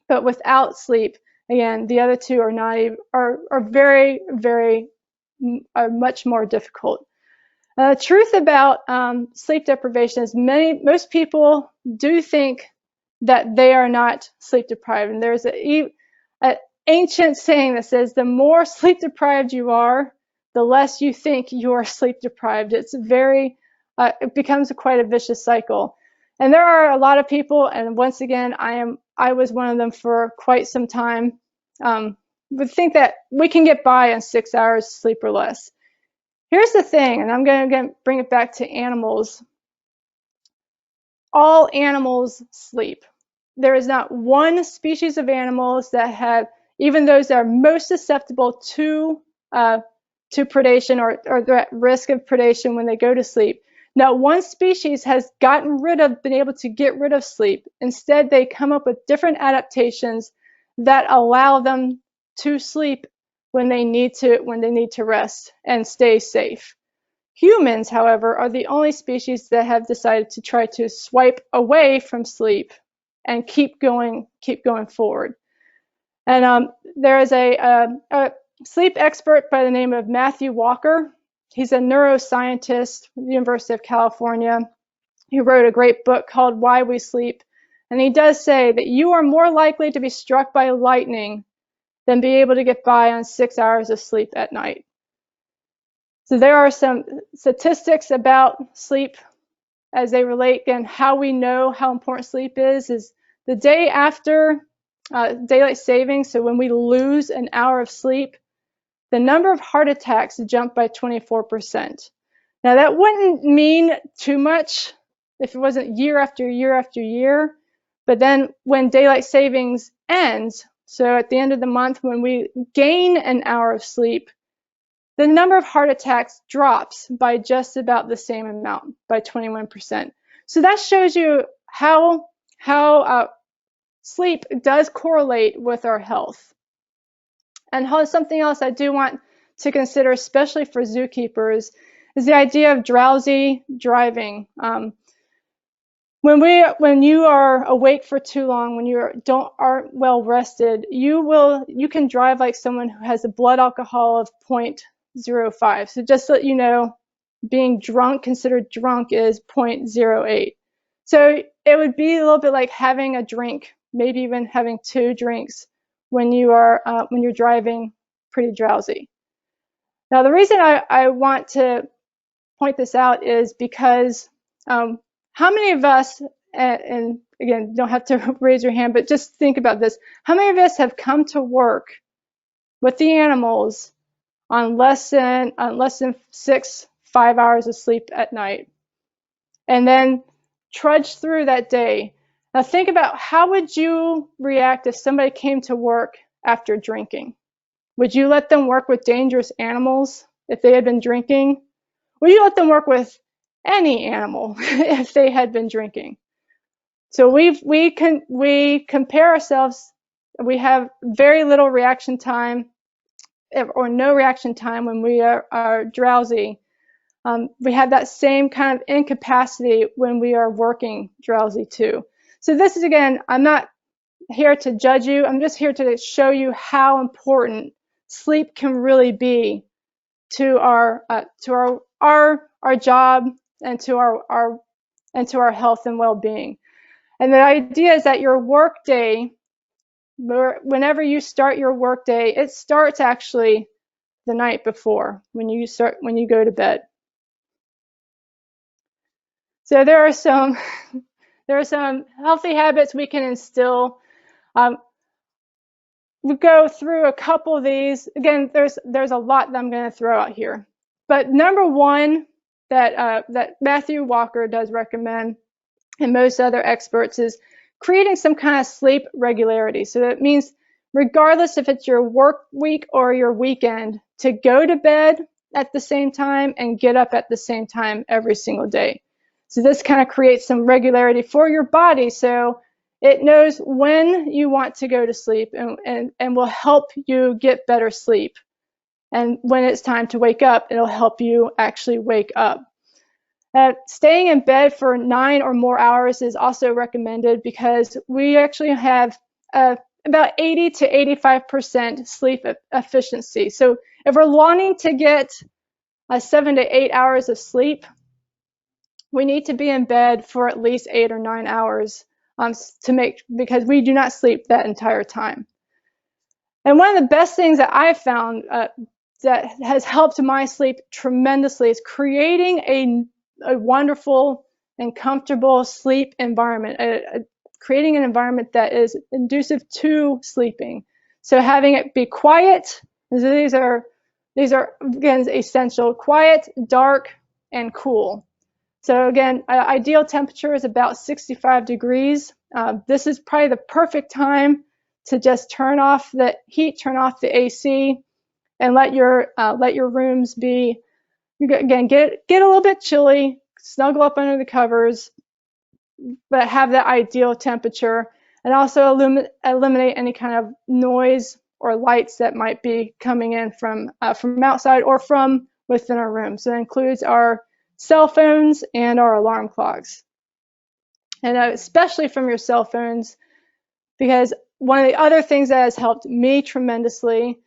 but without sleep, again, the other 2 are not even, are very, very much more difficult. The truth about sleep deprivation is most people do think that they are not sleep deprived. And there's an ancient saying that says, the more sleep deprived you are, the less you think you are sleep deprived. It's it becomes quite a vicious cycle. And there are a lot of people, and once again, I was one of them for quite some time, would think that we can get by on 6 hours sleep or less. Here's the thing, and I'm going to bring it back to animals. All animals sleep. There is not one species of animals that have, even those that are most susceptible to predation or the risk of predation when they go to sleep. Not one species has been able to get rid of sleep. Instead, they come up with different adaptations that allow them to sleep when they need to rest and stay safe. Humans, however, are the only species that have decided to try to swipe away from sleep and keep going forward. And there is a sleep expert by the name of Matthew Walker. He's a neuroscientist at the University of California. He wrote a great book called Why We Sleep. And he does say that you are more likely to be struck by lightning than be able to get by on 6 hours of sleep at night. So there are some statistics about sleep as they relate, and how we know how important sleep is the day after daylight savings, so when we lose an hour of sleep, the number of heart attacks jumped by 24%. Now that wouldn't mean too much if it wasn't year after year after year, but then when daylight savings ends, so at the end of the month when we gain an hour of sleep, the number of heart attacks drops by just about the same amount, by 21%. So that shows you how sleep does correlate with our health. And something else I do want to consider, especially for zookeepers, is the idea of drowsy driving. When you are awake for too long, when you aren't well rested, you can drive like someone who has a blood alcohol of 0.05. So just so that you know, being considered drunk is 0.08. So it would be a little bit like having a drink, maybe even having 2 drinks when you're driving pretty drowsy. Now the reason I want to point this out is because how many of us, and again, don't have to raise your hand, but just think about this. How many of us have come to work with the animals on less than 5 hours of sleep at night, and then trudge through that day? Now think about, how would you react if somebody came to work after drinking? Would you let them work with dangerous animals if they had been drinking? Would you let them work with any animal if they had been drinking? So we compare ourselves. We have very little reaction time, or no reaction time when we are drowsy. We have that same kind of incapacity when we are working drowsy too. So this is, again, I'm not here to judge you. I'm just here to show you how important sleep can really be to our job and to our health and well-being. And the idea is that your work day, whenever you start your work day, it starts actually the night before, when you go to bed. So there are some healthy habits we can instill. We go through a couple of these. Again, there's a lot that I'm going to throw out here, but number one that Matthew Walker does recommend, and most other experts, is creating some kind of sleep regularity. So that means, regardless if it's your work week or your weekend, to go to bed at the same time and get up at the same time every single day. So this kind of creates some regularity for your body, so it knows when you want to go to sleep, and will help you get better sleep. And when it's time to wake up, it'll help you actually wake up. Staying in bed for 9 or more hours is also recommended, because we actually have about 80 to 85% sleep efficiency. So if we're wanting to get 7 to 8 hours of sleep, we need to be in bed for at least 8 or 9 hours because we do not sleep that entire time. And one of the best things that I've found that has helped my sleep tremendously is creating a wonderful and comfortable sleep environment, creating an environment that is conducive to sleeping. So having it be quiet. These are again essential: quiet, dark, and cool. So again, ideal temperature is about 65 degrees. This is probably the perfect time to just turn off the heat, turn off the AC, and let your rooms be, again, get a little bit chilly, snuggle up under the covers, but have that ideal temperature, and also eliminate any kind of noise or lights that might be coming in from outside or from within our room. So that includes our cell phones and our alarm clocks, and especially from your cell phones, because one of the other things that has helped me tremendously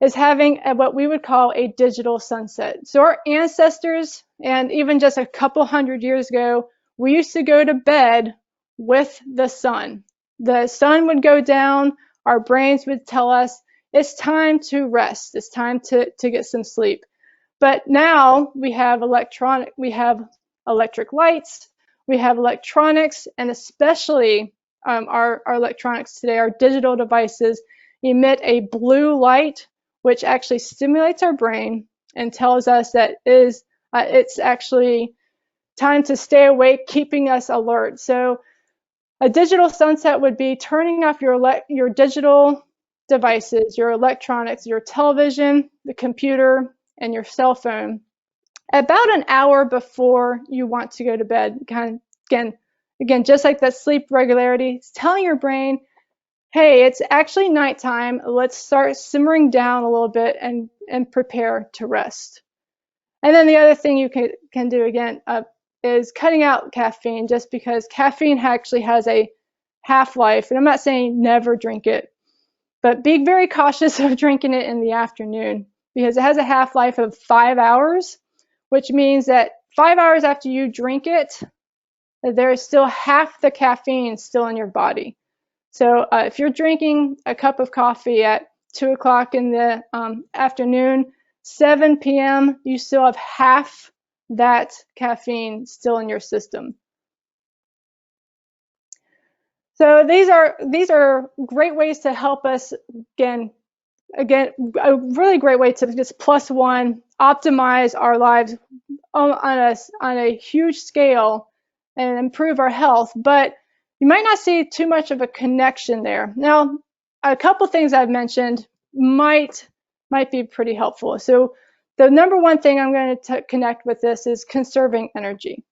is having what we would call a digital sunset. So our ancestors, and even just a couple hundred years ago, we used to go to bed with the sun. The sun would go down, our brains would tell us it's time to rest, it's time to get some sleep. But now we have electric lights, we have electronics, and especially our electronics today, our digital devices, emit a blue light, which actually stimulates our brain and tells us that it's actually time to stay awake, keeping us alert. So a digital sunset would be turning off your digital devices, your electronics, your television, the computer, and your cell phone about an hour before you want to go to bed. Again, just like that sleep regularity, it's telling your brain, hey, it's actually nighttime. Let's start simmering down a little bit and prepare to rest. And then the other thing you can do again is cutting out caffeine, just because caffeine actually has a half-life. And I'm not saying never drink it, but be very cautious of drinking it in the afternoon, because it has a half-life of 5 hours, which means that 5 hours after you drink it, there is still half the caffeine still in your body. So if you're drinking a cup of coffee at 2 o'clock in the afternoon, 7 p.m., you still have half that caffeine still in your system. So these are great ways to help us, again, a really great way to just +1 optimize our lives on a huge scale and improve our health. But you might not see too much of a connection there. Now, a couple things I've mentioned might be pretty helpful. So the number one thing I'm going to connect with this is conserving energy.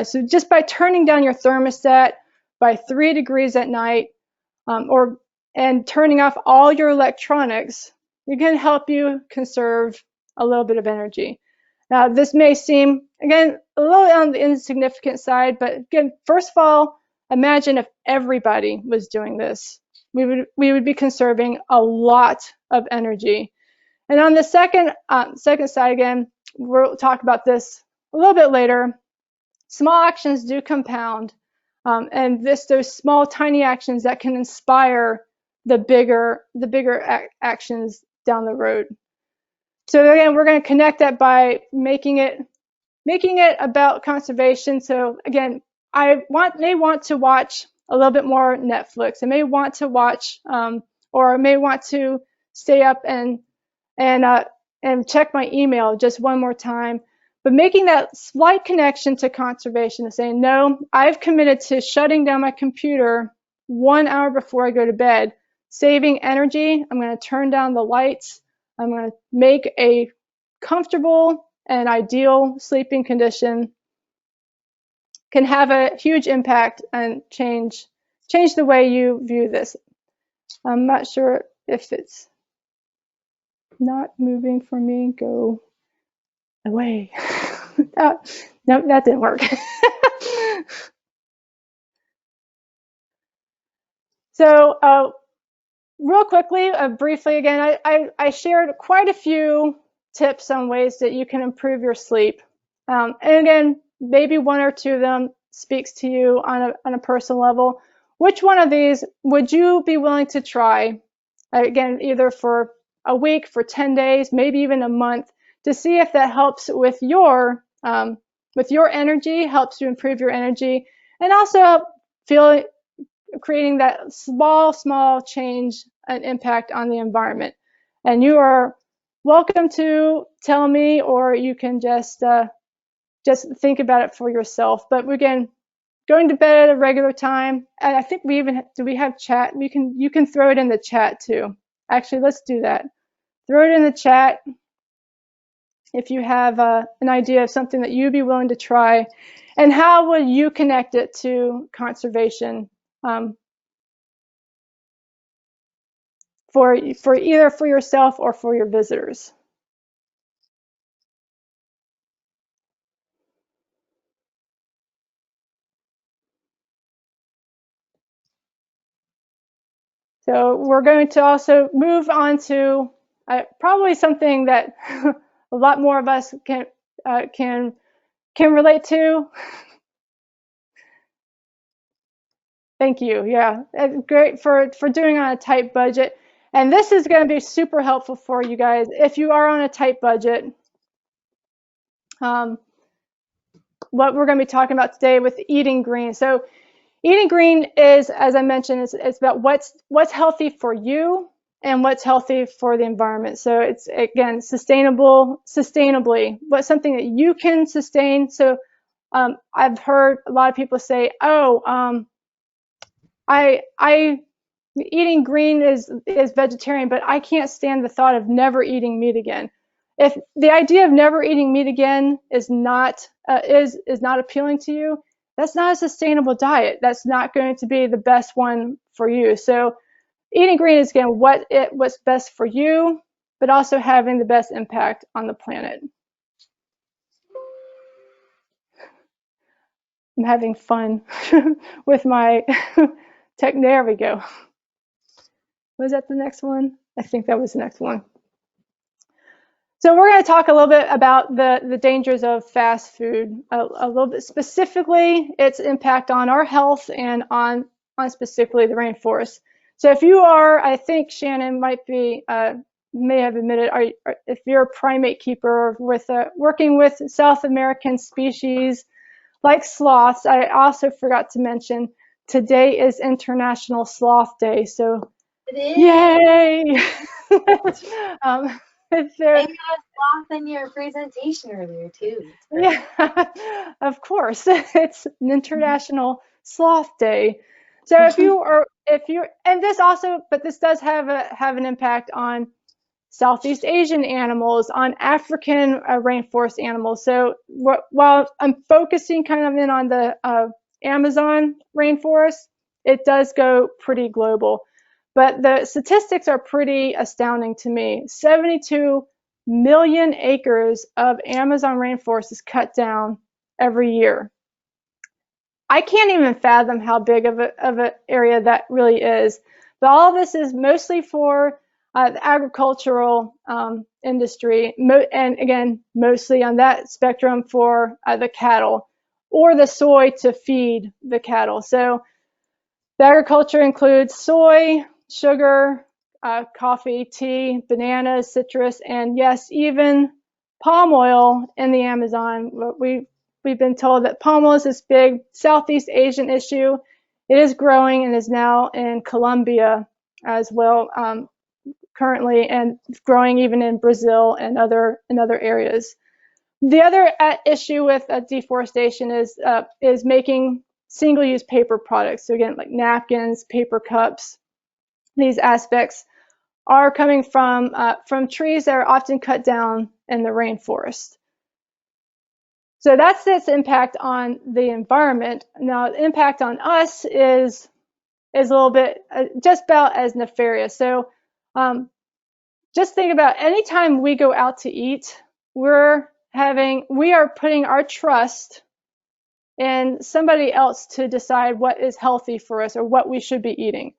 So just by turning down your thermostat by 3 degrees at night, and turning off all your electronics, it can help you conserve a little bit of energy. Now, this may seem, again, a little on the insignificant side, but again, first of all, imagine if everybody was doing this. We would be conserving a lot of energy. And on the second side, again, we'll talk about this a little bit later. Small actions do compound, and those small, tiny actions that can inspire the bigger actions down the road. So again, we're going to connect that by making it about conservation. So again, may want to watch a little bit more Netflix. I may want to watch, or I may want to stay up and check my email just one more time. But making that slight connection to conservation and saying, no, I've committed to shutting down my computer 1 hour before I go to bed, saving energy. I'm going to turn down the lights. I'm going to make a comfortable and ideal sleeping condition, can have a huge impact and change the way you view this. I'm not sure if it's not moving for me. Go away. No, that didn't work. So real quickly, briefly again, I shared quite a few tips on ways that you can improve your sleep. And again, maybe one or two of them speaks to you on a personal level. Which one of these would you be willing to try? Again, either for a week, for 10 days, maybe even a month, to see if that helps with your energy, helps you improve your energy, and also creating that small change and impact on the environment. And you are welcome to tell me, or you can just think about it for yourself. But again, going to bed at a regular time. And I think do we have chat? You can throw it in the chat too. Actually, let's do that. Throw it in the chat if you have an idea of something that you'd be willing to try, and how would you connect it to conservation, for either for yourself or for your visitors. So we're going to also move on to probably something that a lot more of us can relate to. Thank you. Yeah, great for doing on a tight budget. And this is going to be super helpful for you guys if you are on a tight budget. What we're going to be talking about today with eating green. So Eating green is, as I mentioned, it's about what's healthy for you and what's healthy for the environment. So it's, again, sustainably, what's something that you can sustain. So I've heard a lot of people say, oh, I eating green is vegetarian, but I can't stand the thought of never eating meat again. If the idea of never eating meat again is not appealing to you, that's not a sustainable diet. That's not going to be the best one for you. So eating green is, again, what's best for you, but also having the best impact on the planet. I'm having fun with my tech. There we go. Was that the next one? I think that was the next one. So we're going to talk a little bit about the dangers of fast food, a little bit specifically its impact on our health and on specifically the rainforest. So if you are, I think Shannon might be, may have admitted, if you're a primate keeper with working with South American species like sloths, I also forgot to mention today is International Sloth Day. So yay! If there, and you had sloth in your presentation earlier too. Yeah, of course. It's an International Sloth Day. So if you, and this also, but this does have an impact on Southeast Asian animals, on African rainforest animals. So while I'm focusing kind of in on the Amazon rainforest, it does go pretty global. But the statistics are pretty astounding to me. 72 million acres of Amazon rainforest is cut down every year. I can't even fathom how big of an area that really is. But all of this is mostly for the agricultural industry, and again, mostly on that spectrum for the cattle or the soy to feed the cattle. So the agriculture includes soy, sugar, coffee, tea, bananas, citrus, and yes, even palm oil in the Amazon. We've been told that palm oil is this big Southeast Asian issue. It is growing and is now in Colombia as well currently, and growing even in Brazil and other areas. The other issue with deforestation is making single-use paper products. So again, like napkins, paper cups. These aspects are coming from trees that are often cut down in the rainforest. So that's its impact on the environment. Now, the impact on us is a little bit just about as nefarious. So just think about anytime we go out to eat, we are putting our trust in somebody else to decide what is healthy for us or what we should be eating.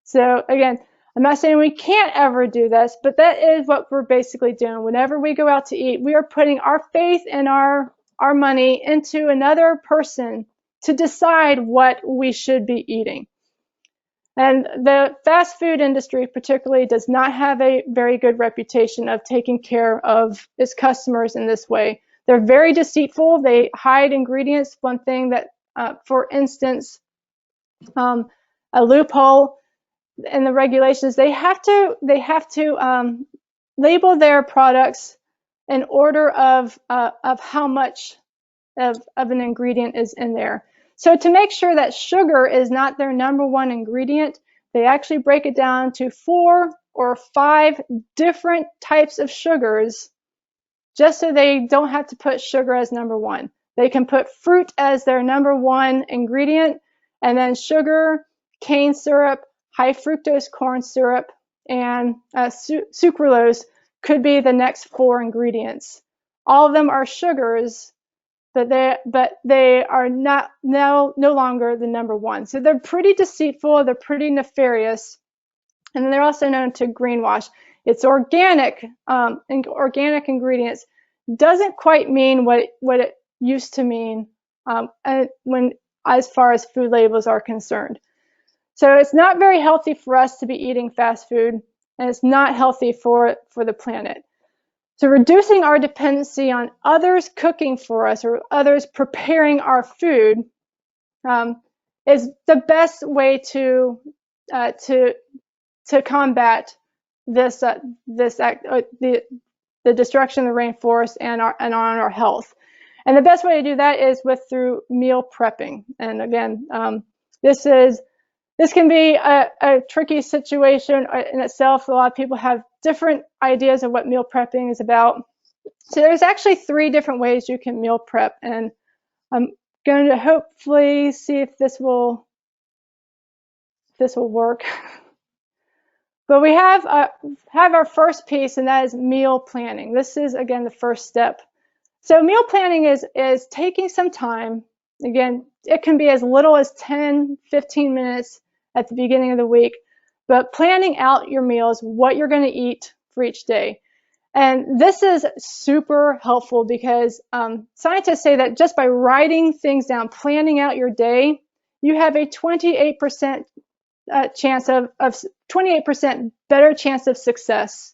So again, I'm not saying we can't ever do this, but that is what we're basically doing. Whenever we go out to eat, we are putting our faith and our money into another person to decide what we should be eating. And the fast food industry particularly does not have a very good reputation of taking care of its customers in this way. They're very deceitful. They hide ingredients. One thing that, for instance, a loophole in the regulations, they have to label their products in order of how much of an ingredient is in there. So to make sure that sugar is not their #1 ingredient, they actually break it down to 4 or 5 different types of sugars, just so they don't have to put sugar as #1. They can put fruit as their #1 ingredient, and then sugar, cane syrup, high fructose corn syrup, and sucralose could be the next 4 ingredients. All of them are sugars, but they are no longer the #1. So they're pretty deceitful, they're pretty nefarious, and then they're also known to greenwash. It's organic, and organic ingredients doesn't quite mean what it used to mean when, as far as food labels are concerned. So it's not very healthy for us to be eating fast food, and it's not healthy for the planet. So reducing our dependency on others cooking for us or others preparing our food is the best way to combat this the destruction of the rainforest and on our health. And the best way to do that is through meal prepping. And again, this can be a tricky situation in itself. A lot of people have different ideas of what meal prepping is about. So there's actually 3 different ways you can meal prep, and I'm going to hopefully see if this will work. But we have our first piece, and that is meal planning. This is, again, the first step. So meal planning is taking some time. Again, it can be as little as 10, 15 minutes at the beginning of the week, but planning out your meals, what you're going to eat for each day. And this is super helpful because scientists say that just by writing things down, planning out your day, you have a 28% chance of 28% better chance of success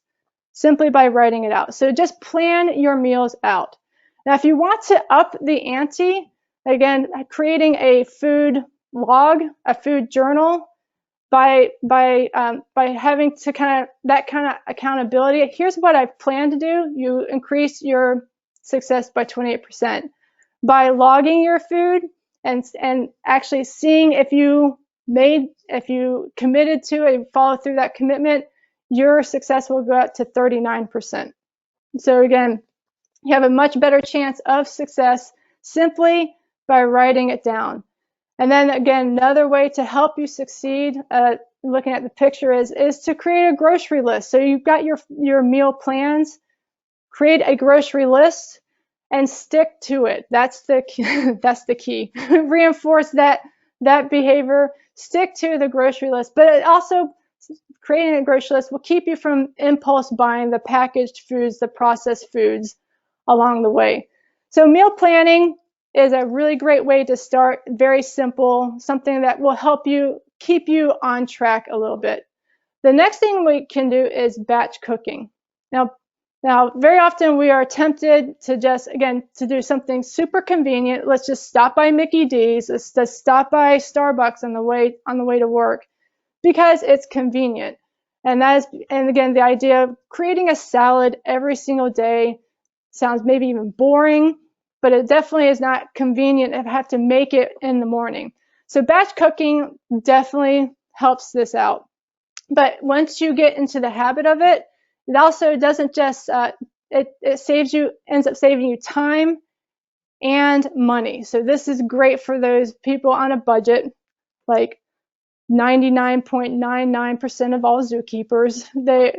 simply by writing it out. So just plan your meals out. Now, if you want to up the ante, again, creating a food log, a food journal, by having to that kind of accountability, here's what I plan to do. You increase your success by 28% by logging your food and actually seeing if you committed to and follow through that commitment, your success will go up to 39%. So again, you have a much better chance of success simply by writing it down. And then again, another way to help you succeed, looking at the picture, is to create a grocery list. So you've got your meal plans, create a grocery list and stick to it. That's the key. That's the key. Reinforce that behavior, stick to the grocery list. But it also, creating a grocery list will keep you from impulse buying the packaged foods, the processed foods along the way. So meal planning is a really great way to start. Very simple, something that will help you keep you on track a little bit. The next thing we can do is batch cooking. Now, very often we are tempted to to do something super convenient. Let's just stop by Mickey D's. Let's just stop by Starbucks on the way to work because it's convenient. And again, the idea of creating a salad every single day sounds maybe even boring, but it definitely is not convenient if I have to make it in the morning. So batch cooking definitely helps this out. But once you get into the habit of it, it also doesn't just, it ends up saving you time and money. So this is great for those people on a budget, like 99.99% of all zookeepers. They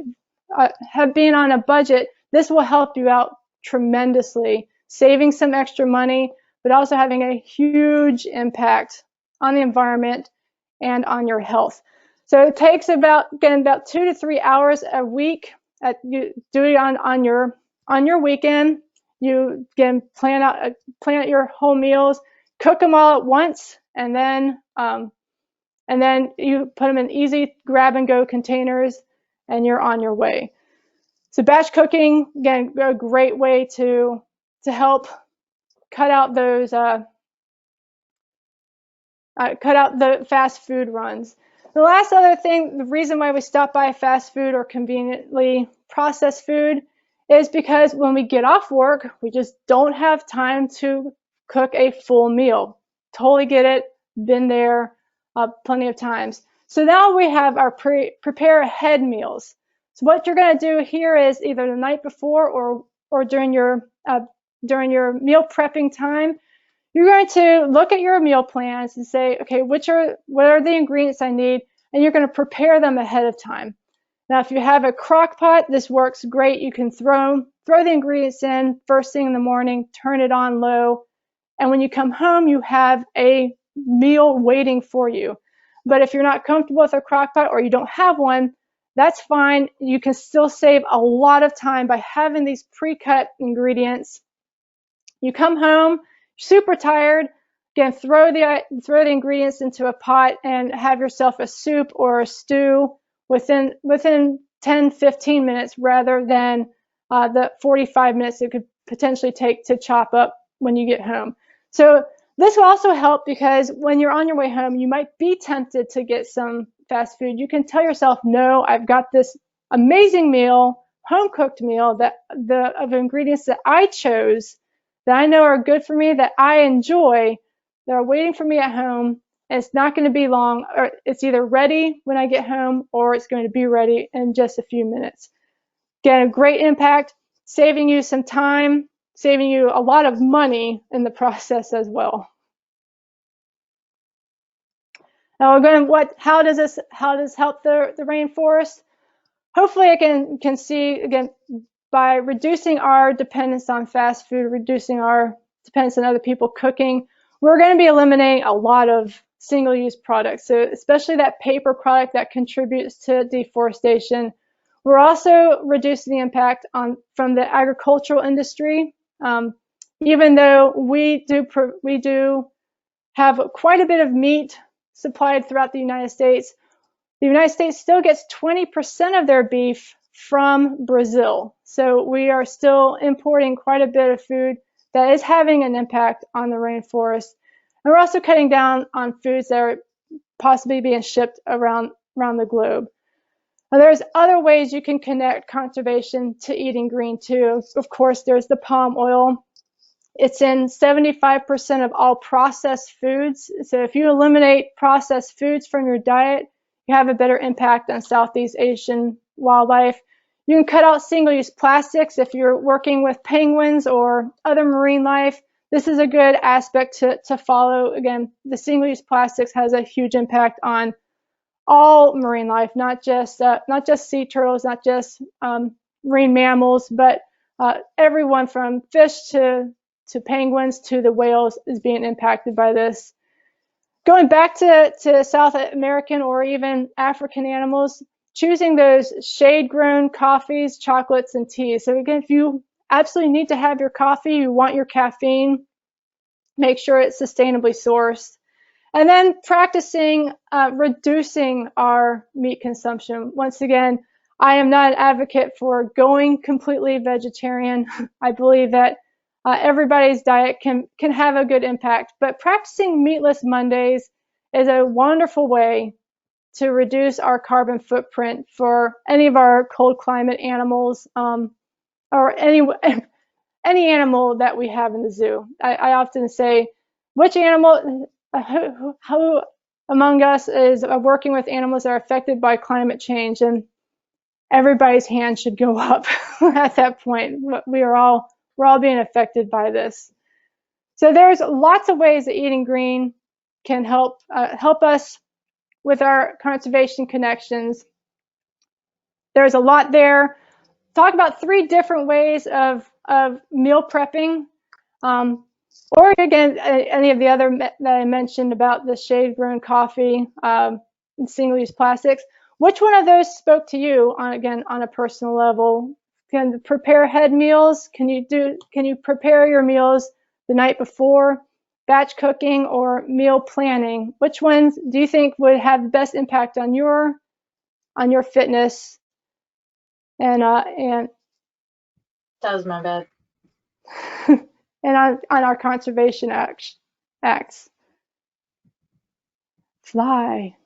have been on a budget. This will help you out tremendously, saving some extra money, but also having a huge impact on the environment and on your health. So it takes about 2 to 3 hours a week. You do it on your weekend. You can plan out your whole meals, cook them all at once, and then you put them in easy grab and go containers, and you're on your way. So batch cooking, again, a great way to help cut out those cut out the fast food runs. The last other thing, the reason why we stop by fast food or conveniently processed food is because when we get off work, we just don't have time to cook a full meal. Totally get it, been there plenty of times. So now we have our prepare ahead meals. So what you're going to do here is either the night before or during your meal prepping time, you're going to look at your meal plans and say, okay, what are the ingredients I need? And you're going to prepare them ahead of time. Now, if you have a crock pot, this works great. You can throw the ingredients in first thing in the morning, turn it on low, and when you come home, you have a meal waiting for you. But if you're not comfortable with a crock pot or you don't have one, that's fine. You can still save a lot of time by having these pre-cut ingredients. You come home, super tired, again, throw the ingredients into a pot and have yourself a soup or a stew within 10-15 minutes rather than the 45 minutes it could potentially take to chop up when you get home. So This will also help because when you're on your way home, you might be tempted to get some fast food. You can tell yourself, no, I've got this amazing meal, home cooked meal of ingredients that I chose, that I know are good for me, that I enjoy, that are waiting for me at home. And it's not going to be long, or it's either ready when I get home or it's going to be ready in just a few minutes. Again, a great impact, saving you some time, saving you a lot of money in the process as well. Now we're going to how does this help the rainforest? Hopefully I can see again by reducing our dependence on fast food, reducing our dependence on other people cooking, we're going to be eliminating a lot of single-use products. So especially that paper product that contributes to deforestation. We're also reducing the impact from the agricultural industry. Even though we do have quite a bit of meat supplied throughout the United States still gets 20% of their beef from Brazil. So we are still importing quite a bit of food that is having an impact on the rainforest. And we're also cutting down on foods that are possibly being shipped around the globe. Now, there's other ways you can connect conservation to eating green too. Of course, there's the palm oil. It's in 75% of all processed foods. So if you eliminate processed foods from your diet, you have a better impact on Southeast Asian wildlife. You can cut out single-use plastics if you're working with penguins or other marine life. This is a good aspect to follow. Again, the single-use plastics has a huge impact on all marine life, not just sea turtles, not just marine mammals, but everyone from fish to penguins to the whales is being impacted by this. Going back to South American or even African animals, choosing those shade-grown coffees, chocolates, and teas. So again, if you absolutely need to have your coffee, you want your caffeine, make sure it's sustainably sourced. And then practicing reducing our meat consumption. Once again, I am not an advocate for going completely vegetarian. I believe that everybody's diet can have a good impact, but practicing meatless Mondays is a wonderful way to reduce our carbon footprint for any of our cold climate animals or any animal that we have in the zoo. I often say, which animal, who among us is working with animals that are affected by climate change? And everybody's hand should go up at that point. We're all being affected by this. So there's lots of ways that eating green can help us with our conservation connections. There's a lot there. Talk about 3 different ways of meal prepping. Or again, any of the other that I mentioned about the shade-grown coffee, and single-use plastics. Which one of those spoke to you on a personal level? Can you prepare ahead meals? Can you prepare your meals the night before? Batch cooking or meal planning? Which ones do you think would have the best impact on your fitness and That was my bad. and on our conservation acts? Fly.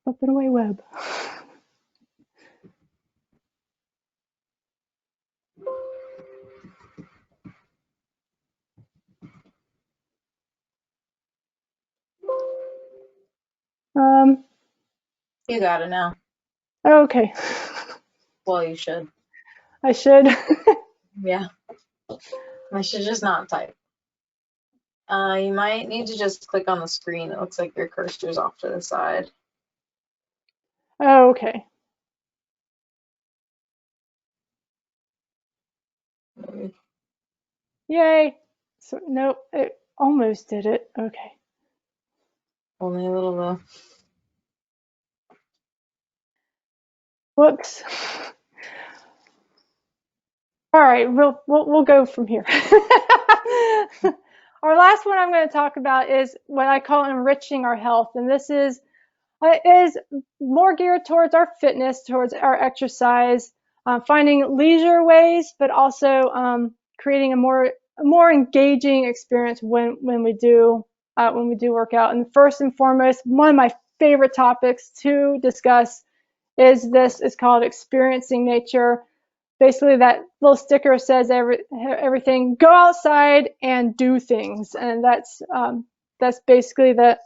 Up and away, web. You got it now. Okay. Well, you should. I should. Yeah. I should just not type. You might need to just click on the screen. It looks like your cursor's off to the side. Oh, okay. Maybe. Yay. So nope, it almost did it. Okay. Only a little though. Whoops. All right, we'll go from here. Our last one I'm going to talk about is what I call enriching our health, and this is is more geared towards our fitness, towards our exercise, finding leisure ways, but also creating a more engaging experience when we do work out. And first and foremost, one of my favorite topics to discuss is called experiencing nature. Basically, that little sticker says everything. Go outside and do things, and that's basically the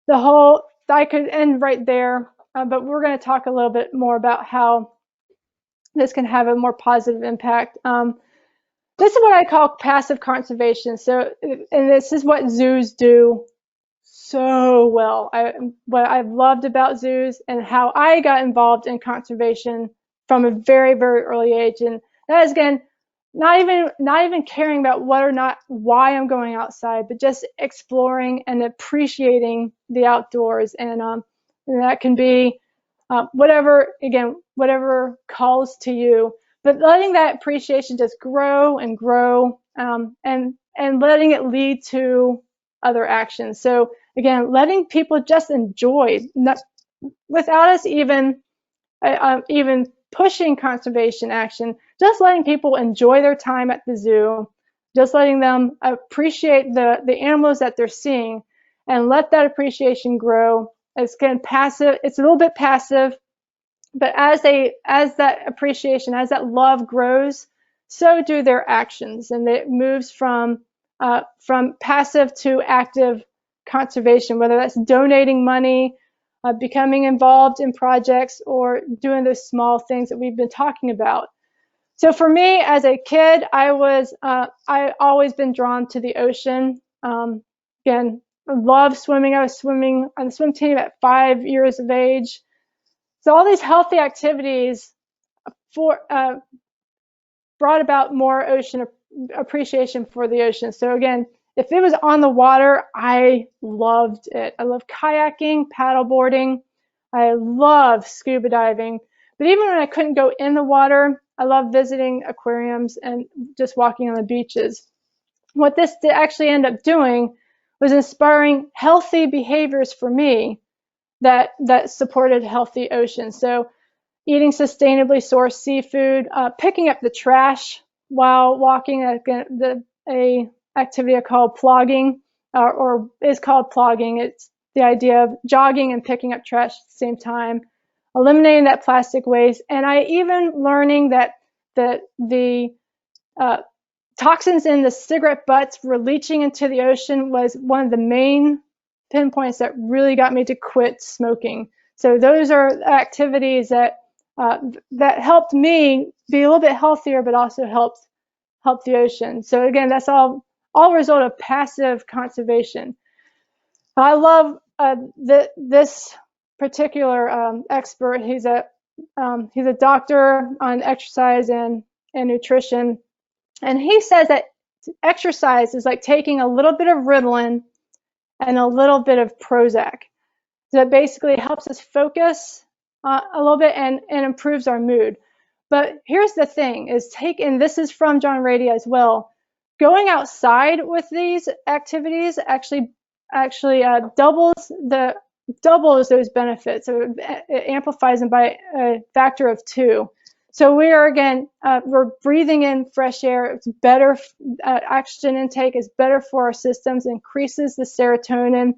whole. I could end right there, but we're going to talk a little bit more about how this can have a more positive impact. This is what I call passive conservation. So, and this is what zoos do so well. What I've loved about zoos and how I got involved in conservation from a very, very early age. And that is, again, not even caring about why I'm going outside, but just exploring and appreciating the outdoors. And that can be whatever calls to you, but letting that appreciation just grow and grow, and letting it lead to other actions. So again, letting people just enjoy, without us even pushing conservation action, just letting people enjoy their time at the zoo, just letting them appreciate the animals that they're seeing, and let that appreciation grow. It's passive. It's a little bit passive, but as that appreciation, as that love grows, so do their actions, and it moves from passive to active conservation, whether that's donating money, becoming involved in projects, or doing those small things that we've been talking about. So for me, as a kid, I always been drawn to the ocean. Again, I love swimming. I was swimming on the swim team at 5 years of age. So all these healthy activities brought about more ocean appreciation for the ocean. So again, if it was on the water, I loved it. I love kayaking, paddleboarding. I love scuba diving. But even when I couldn't go in the water, I love visiting aquariums and just walking on the beaches. What this did actually end up doing was inspiring healthy behaviors for me that supported healthy oceans. So eating sustainably sourced seafood, picking up the trash while walking, a activity I call plogging, or is called plogging. It's the idea of jogging and picking up trash at the same time, eliminating that plastic waste. And I even learning that the toxins in the cigarette butts were leaching into the ocean was one of the main pinpoints that really got me to quit smoking. So those are activities that helped me be a little bit healthier, but also help the ocean. So again, that's all a result of passive conservation. I love this particular expert. He's a doctor on exercise and nutrition, and he says that exercise is like taking a little bit of Ritalin and a little bit of Prozac. So it basically helps us focus a little bit and improves our mood. But here's the thing: and this is from John Rady as well. Going outside with these activities actually doubles those benefits. So it amplifies them by a factor of 2. So we're breathing in fresh air. It's better. Oxygen intake is better for our systems, increases the serotonin,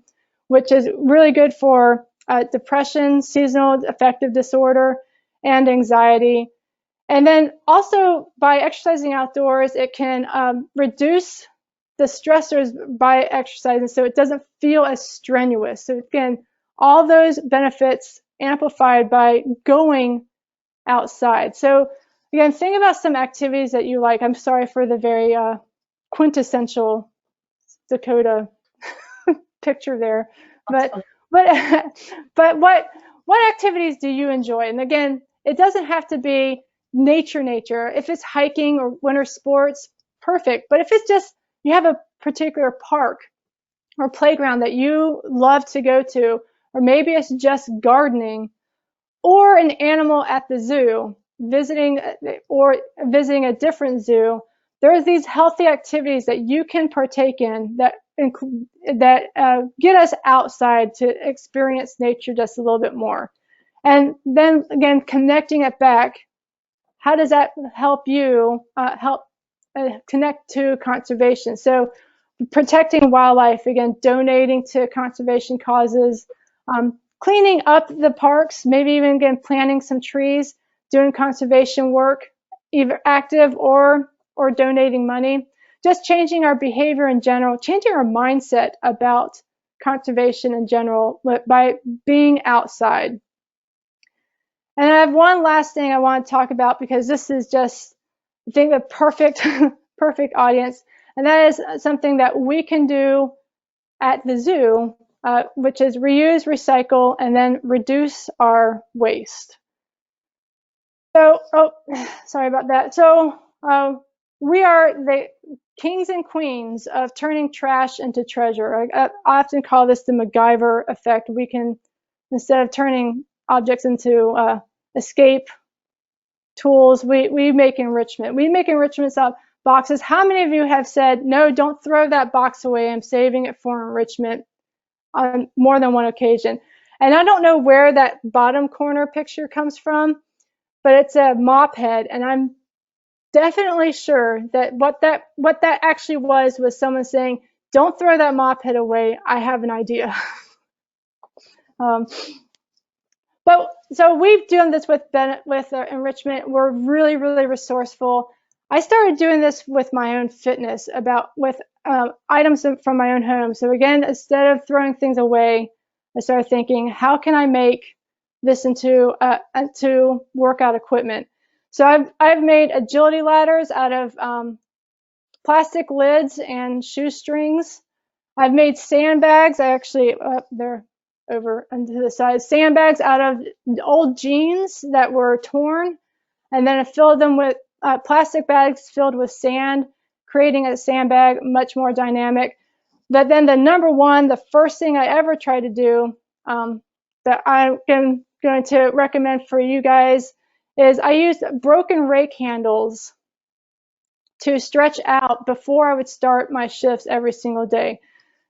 which is really good for depression, seasonal affective disorder, and anxiety. And then also by exercising outdoors, it can reduce the stressors by exercising, so it doesn't feel as strenuous. So again, all those benefits amplified by going outside. So again, think about some activities that you like. I'm sorry for the very quintessential Dakota picture there, but what activities do you enjoy? And again, it doesn't have to be nature. If it's hiking or winter sports, perfect. But if it's just you have a particular park or playground that you love to go to, or maybe it's just gardening, or an animal at the zoo, visiting a different zoo, there are these healthy activities that you can partake in that get us outside to experience nature just a little bit more. And then again, connecting it back, how does that help you connect to conservation? So protecting wildlife, again, donating to conservation causes, cleaning up the parks, maybe even again planting some trees, doing conservation work, either active or donating money, just changing our behavior in general, changing our mindset about conservation in general by being outside. And I have one last thing I want to talk about, because this is just, I think, the perfect perfect audience, and that is something that we can do at the zoo, which is reuse, recycle, and then reduce our waste. So, sorry about that. So we are the kings and queens of turning trash into treasure. I often call this the MacGyver effect. We can, instead of turning objects into escape tools, we make enrichment. We make enrichments out of boxes. How many of you have said, no, don't throw that box away, I'm saving it for enrichment, on more than one occasion? And I don't know where that bottom corner picture comes from, but it's a mop head, and I'm definitely sure that what that actually was someone saying, don't throw that mop head away, I have an idea. But so we've done this with enrichment. We're really, really resourceful. I started doing this with my own fitness, with items from my own home. So again, instead of throwing things away, I started thinking, how can I make this into workout equipment? So I've made agility ladders out of plastic lids and shoestrings. I've made sandbags. They're over onto the side. Sandbags out of old jeans that were torn, and then I filled them with plastic bags filled with sand, creating a sandbag much more dynamic. But then the first thing I ever tried to do, that I'm going to recommend for you guys, is I used broken rake handles to stretch out before I would start my shifts every single day.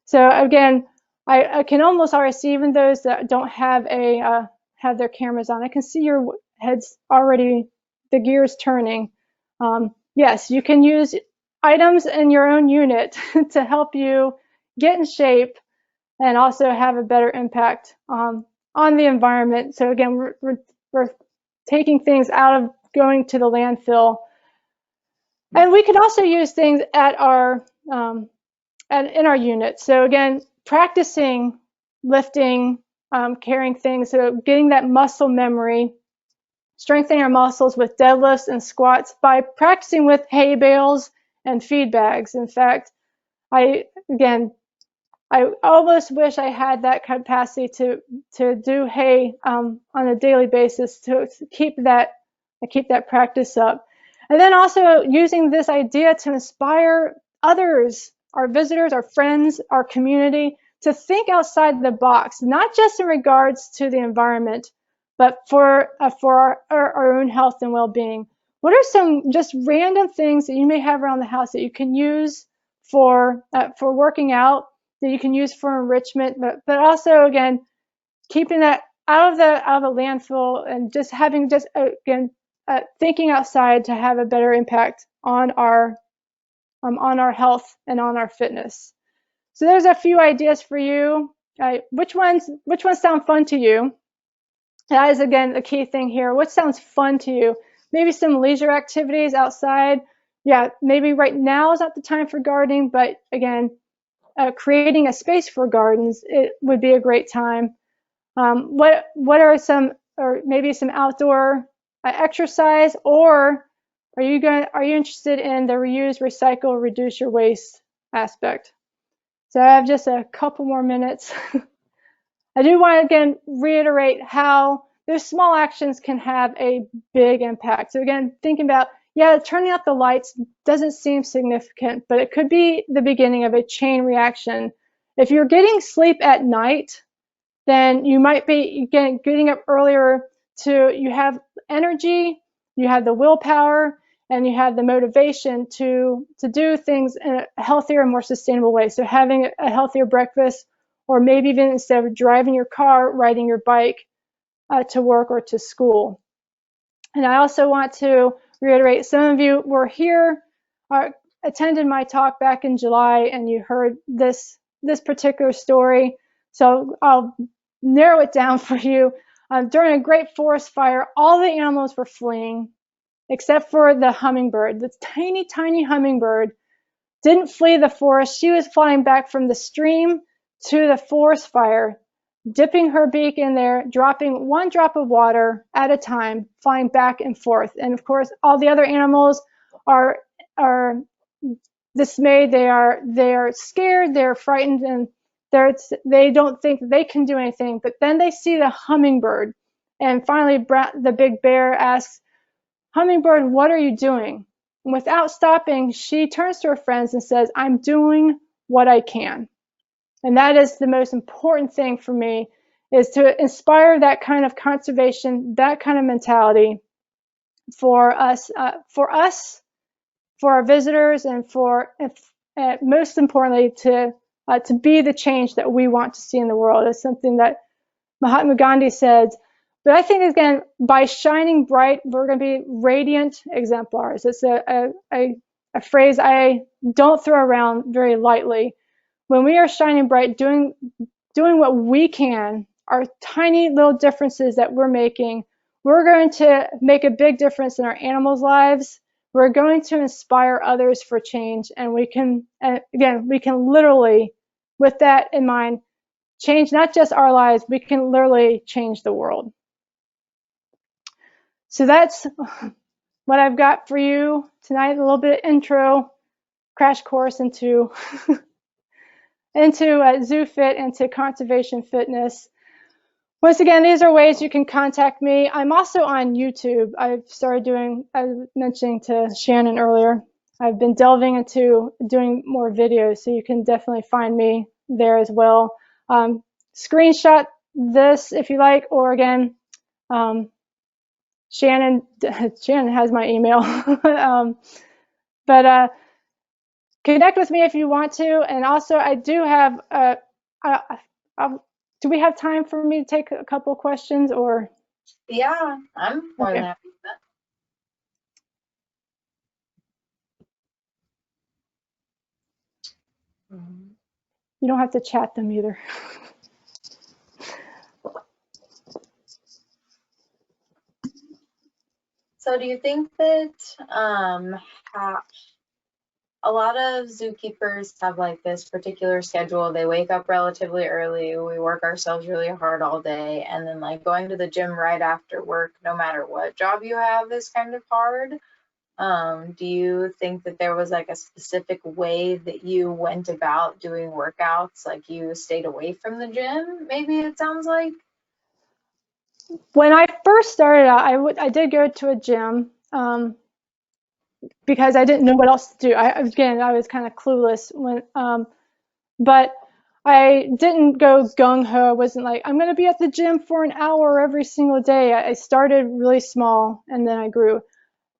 So again, I can almost already see, even those that don't have have their cameras on, I can see your heads already, the gears turning. Yes, you can use items in your own unit to help you get in shape and also have a better impact on the environment. So again, we're taking things out of going to the landfill. And we could also use things at in our unit. So again, practicing lifting, carrying things, so getting that muscle memory, strengthening our muscles with deadlifts and squats by practicing with hay bales and feed bags. In fact, I almost wish I had that capacity to do hay on a daily basis to keep that practice up. And then also using this idea to inspire others, our visitors, our friends, our community, to think outside the box, not just in regards to the environment, but for our own health and well-being. What are some just random things that you may have around the house that you can use for working out, that you can use for enrichment, but also again keeping that out of the landfill, and just having thinking outside to have a better impact on our health and on our fitness. So there's a few ideas for you. Which ones sound fun to you? That is again the key thing here. What sounds fun to you? Maybe some leisure activities outside. Yeah, maybe right now is not the time for gardening, but again, creating a space for gardens, it would be a great time. What are some, or maybe some outdoor exercise, or are you interested in the reuse, recycle, reduce your waste aspect? So I have just a couple more minutes. I do want to again reiterate how those small actions can have a big impact. So again, thinking about, yeah, turning out the lights doesn't seem significant, but it could be the beginning of a chain reaction. If you're getting sleep at night, then you might be getting up earlier, you have energy, you have the willpower, and you have the motivation to do things in a healthier and more sustainable way. So having a healthier breakfast, or maybe even instead of driving your car, riding your bike to work or to school. And I also want to reiterate, some of you were here, attended my talk back in July, and you heard this particular story. So I'll narrow it down for you. During a great forest fire, all the animals were fleeing, except for the hummingbird. The tiny, tiny hummingbird didn't flee the forest. She was flying back from the stream to the forest fire, dipping her beak in there, dropping one drop of water at a time, flying back and forth. And of course, all the other animals are dismayed. They are scared. They're frightened, and they don't think they can do anything. But then they see the hummingbird, and finally, the big bear asks, "Hummingbird, what are you doing?" And without stopping, she turns to her friends and says, "I'm doing what I can." And that is the most important thing for me, is to inspire that kind of conservation, that kind of mentality for us, for our visitors, and most importantly, to be the change that we want to see in the world. It's something that Mahatma Gandhi said. But I think, again, by shining bright, we're going to be radiant exemplars. It's a phrase I don't throw around very lightly. When we are shining bright, doing what we can, our tiny little differences that we're making, we're going to make a big difference in our animals' lives. We're going to inspire others for change, and we can literally, with that in mind, change not just our lives, we can literally change the world. So that's what I've got for you tonight, a little bit of intro, crash course into ZooFit, into conservation fitness. Once again, these are ways you can contact me. I'm also on YouTube. I've started doing, I was mentioning to Shannon earlier, I've been delving into doing more videos, so you can definitely find me there as well. Screenshot this if you like, or again, Shannon has my email. But connect with me if you want to. And also, I do have, do we have time for me to take a couple questions, or? Yeah, I'm more than happy with that. You don't have to chat them either. So do you think that a lot of zookeepers have like this particular schedule? They wake up relatively early, we work ourselves really hard all day, and then like going to the gym right after work, no matter what job you have, is kind of hard. Do you think that there was like a specific way that you went about doing workouts? Like you stayed away from the gym, maybe it sounds like? When I first started out, I did go to a gym because I didn't know what else to do. I was kind of clueless but I didn't go gung-ho. I wasn't like, I'm going to be at the gym for an hour every single day. I started really small, and then I grew.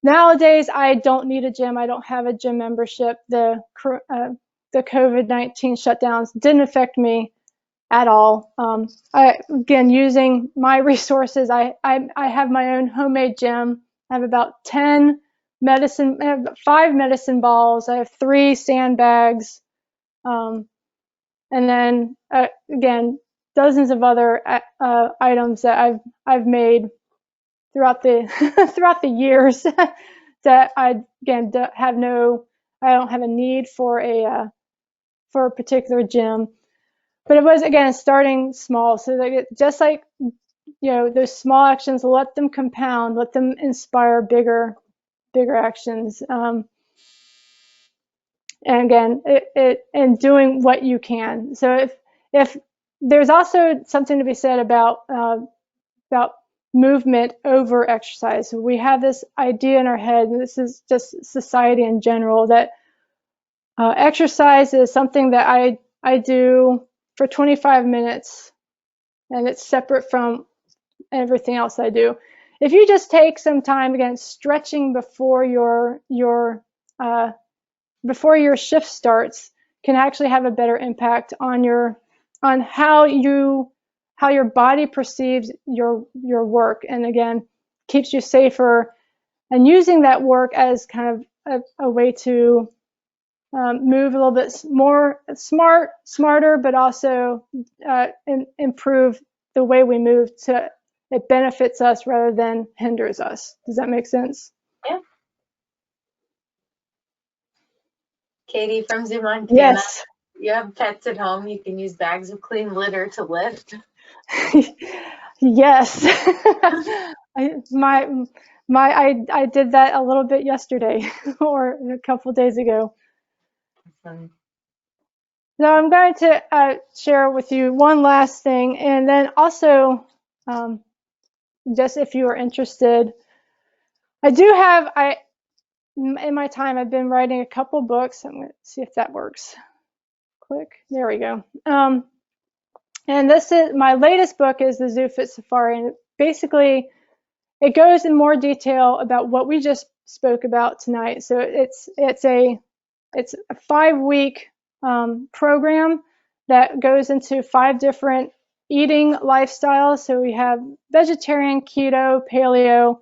Nowadays, I don't need a gym. I don't have a gym membership. The COVID-19 shutdowns didn't affect me at all. Again, using my resources, I have my own homemade gym. I have about 5 medicine balls. I have 3 sandbags. And then again, dozens of other items that I've made throughout the years that I don't have a need for a particular gym. But it was, again, starting small, so that just like, those small actions, let them compound, let them inspire bigger actions. And again, and doing what you can. So if there's also something to be said about movement over exercise. So we have this idea in our head, and this is just society in general, that exercise is something that I do for 25 minutes, and it's separate from everything else I do. if you just take some time, again, stretching before your shift starts, can actually have a better impact on how your body perceives your work, and again, keeps you safer, and using that work as kind of a way to move a little bit more smarter, but also improve the way we move to it benefits us rather than hinders us. Does that make sense? Yeah. Katie from Zoo Montana. Yes. You have pets at home, you can use bags of clean litter to lift. Yes. I did that a little bit yesterday or a couple days ago. Awesome. So I'm going to share with you one last thing, and then also just if you are interested, in my time I've been writing a couple books. I'm going to see if that works. Click. There we go. And this is my latest book, is the ZooFit Safari, and basically it goes in more detail about what we just spoke about tonight. So it's a 5-week program that goes into 5 different eating lifestyles. So we have vegetarian, keto, paleo,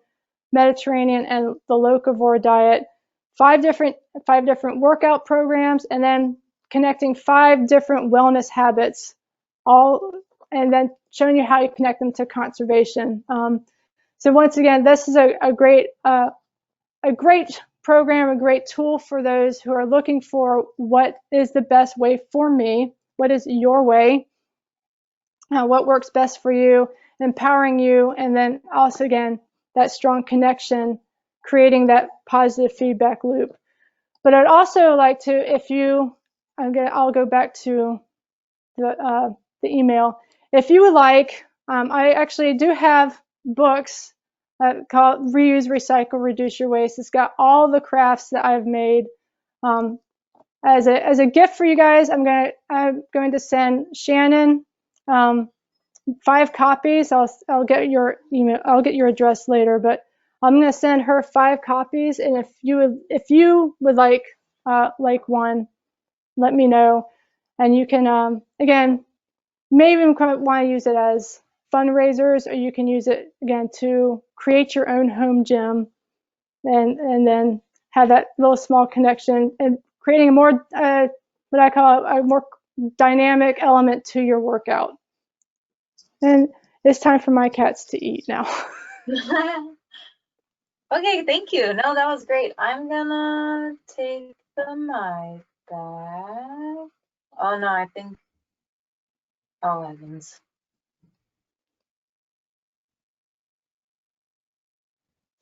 Mediterranean, and the locavore diet. 5 different workout programs, and then connecting 5 different wellness habits, and then showing you how you connect them to conservation. So once again, this is a great program, a great tool for those who are looking for what is the best way for me, what is your way, what works best for you, empowering you, and then also, again, that strong connection, creating that positive feedback loop. But I'd also like to, I'll go back to the email. If you would like, I actually do have books called Reuse, Recycle, Reduce Your Waste. It's got all the crafts that I've made. As a gift for you guys, I'm going to send Shannon 5 copies. I'll get your email. I'll get your address later, but I'm going to send her 5 copies. And if you would like one, let me know. And you can again, maybe want to use it as fundraisers, or you can use it again to create your own home gym, and then have that little small connection and creating a more what I call a more dynamic element to your workout. And it's time for my cats to eat now. Okay, thank you. No, that was great. I'm gonna take the mic back. Oh no, I think, oh heavens.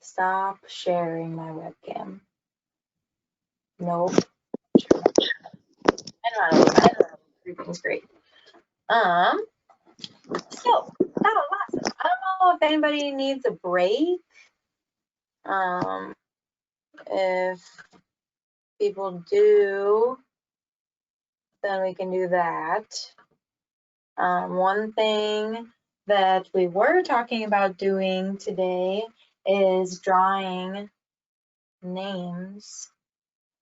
Stop sharing my webcam. Nope. I know everything's great. So that was awesome. I don't know if anybody needs a break. If people do, then we can do that. One thing that we were talking about doing today is drawing names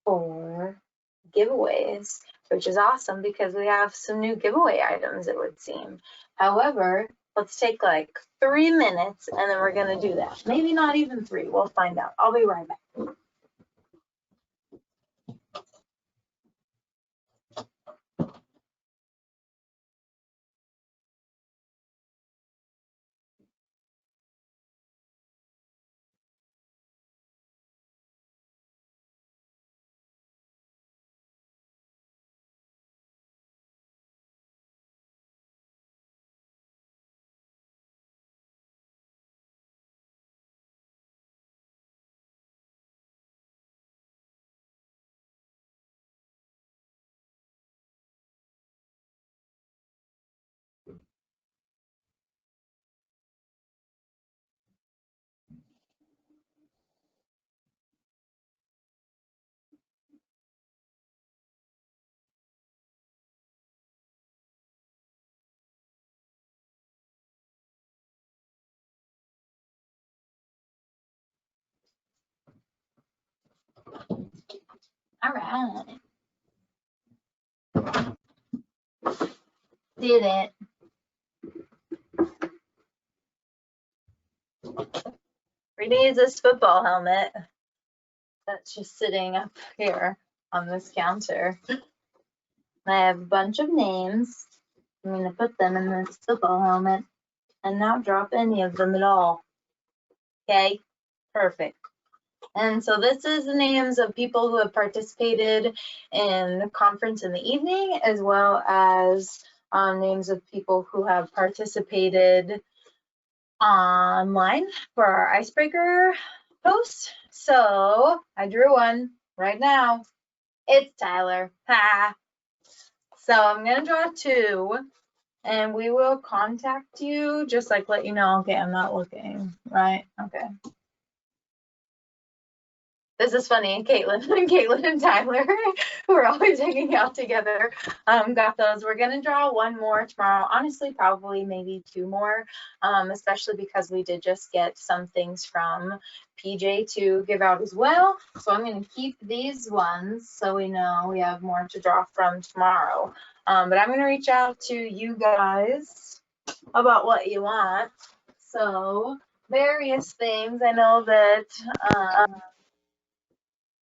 for giveaways, which is awesome because we have some new giveaway items, it would seem. However, let's take like 3 minutes and then we're gonna do that. Maybe not even 3, we'll find out. I'll be right back. All right. Did it. We're gonna use this football helmet that's just sitting up here on this counter. I have a bunch of names. I'm gonna put them in this football helmet and not drop any of them at all. Okay, perfect. And so this is the names of people who have participated in the conference in the evening, as well as names of people who have participated online for our icebreaker post. So I drew one right now. It's Tyler. Ha. So I'm gonna draw two, and we will contact you, just like let you know. Okay, I'm not looking, right? Okay. This is funny. Caitlin and Tyler, who are always hanging out together, got those. We're gonna draw one more tomorrow. Honestly, probably maybe two more, especially because we did just get some things from PJ to give out as well. So I'm gonna keep these ones so we know we have more to draw from tomorrow. But I'm gonna reach out to you guys about what you want. So various things. I know that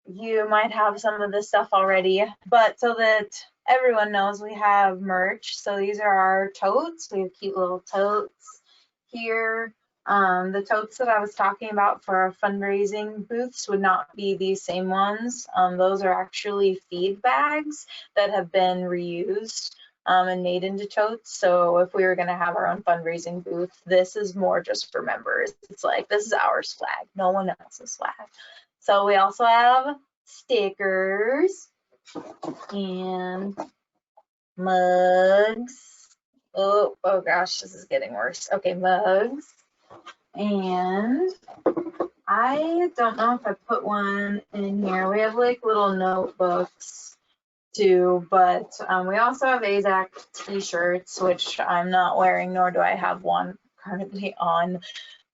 you might have some of this stuff already, but so that everyone knows, we have merch. So these are our totes. We have cute little totes here. The totes that I was talking about for our fundraising booths would not be these same ones. Those are actually feed bags that have been reused and made into totes. So if we were going to have our own fundraising booth, this is more just for members. It's like, this is our flag, no one else's flag. So we also have stickers and mugs. Oh gosh, this is getting worse. Okay, mugs. And I don't know if I put one in here. We have like little notebooks too, but we also have AAZK t-shirts, which I'm not wearing, nor do I have one currently on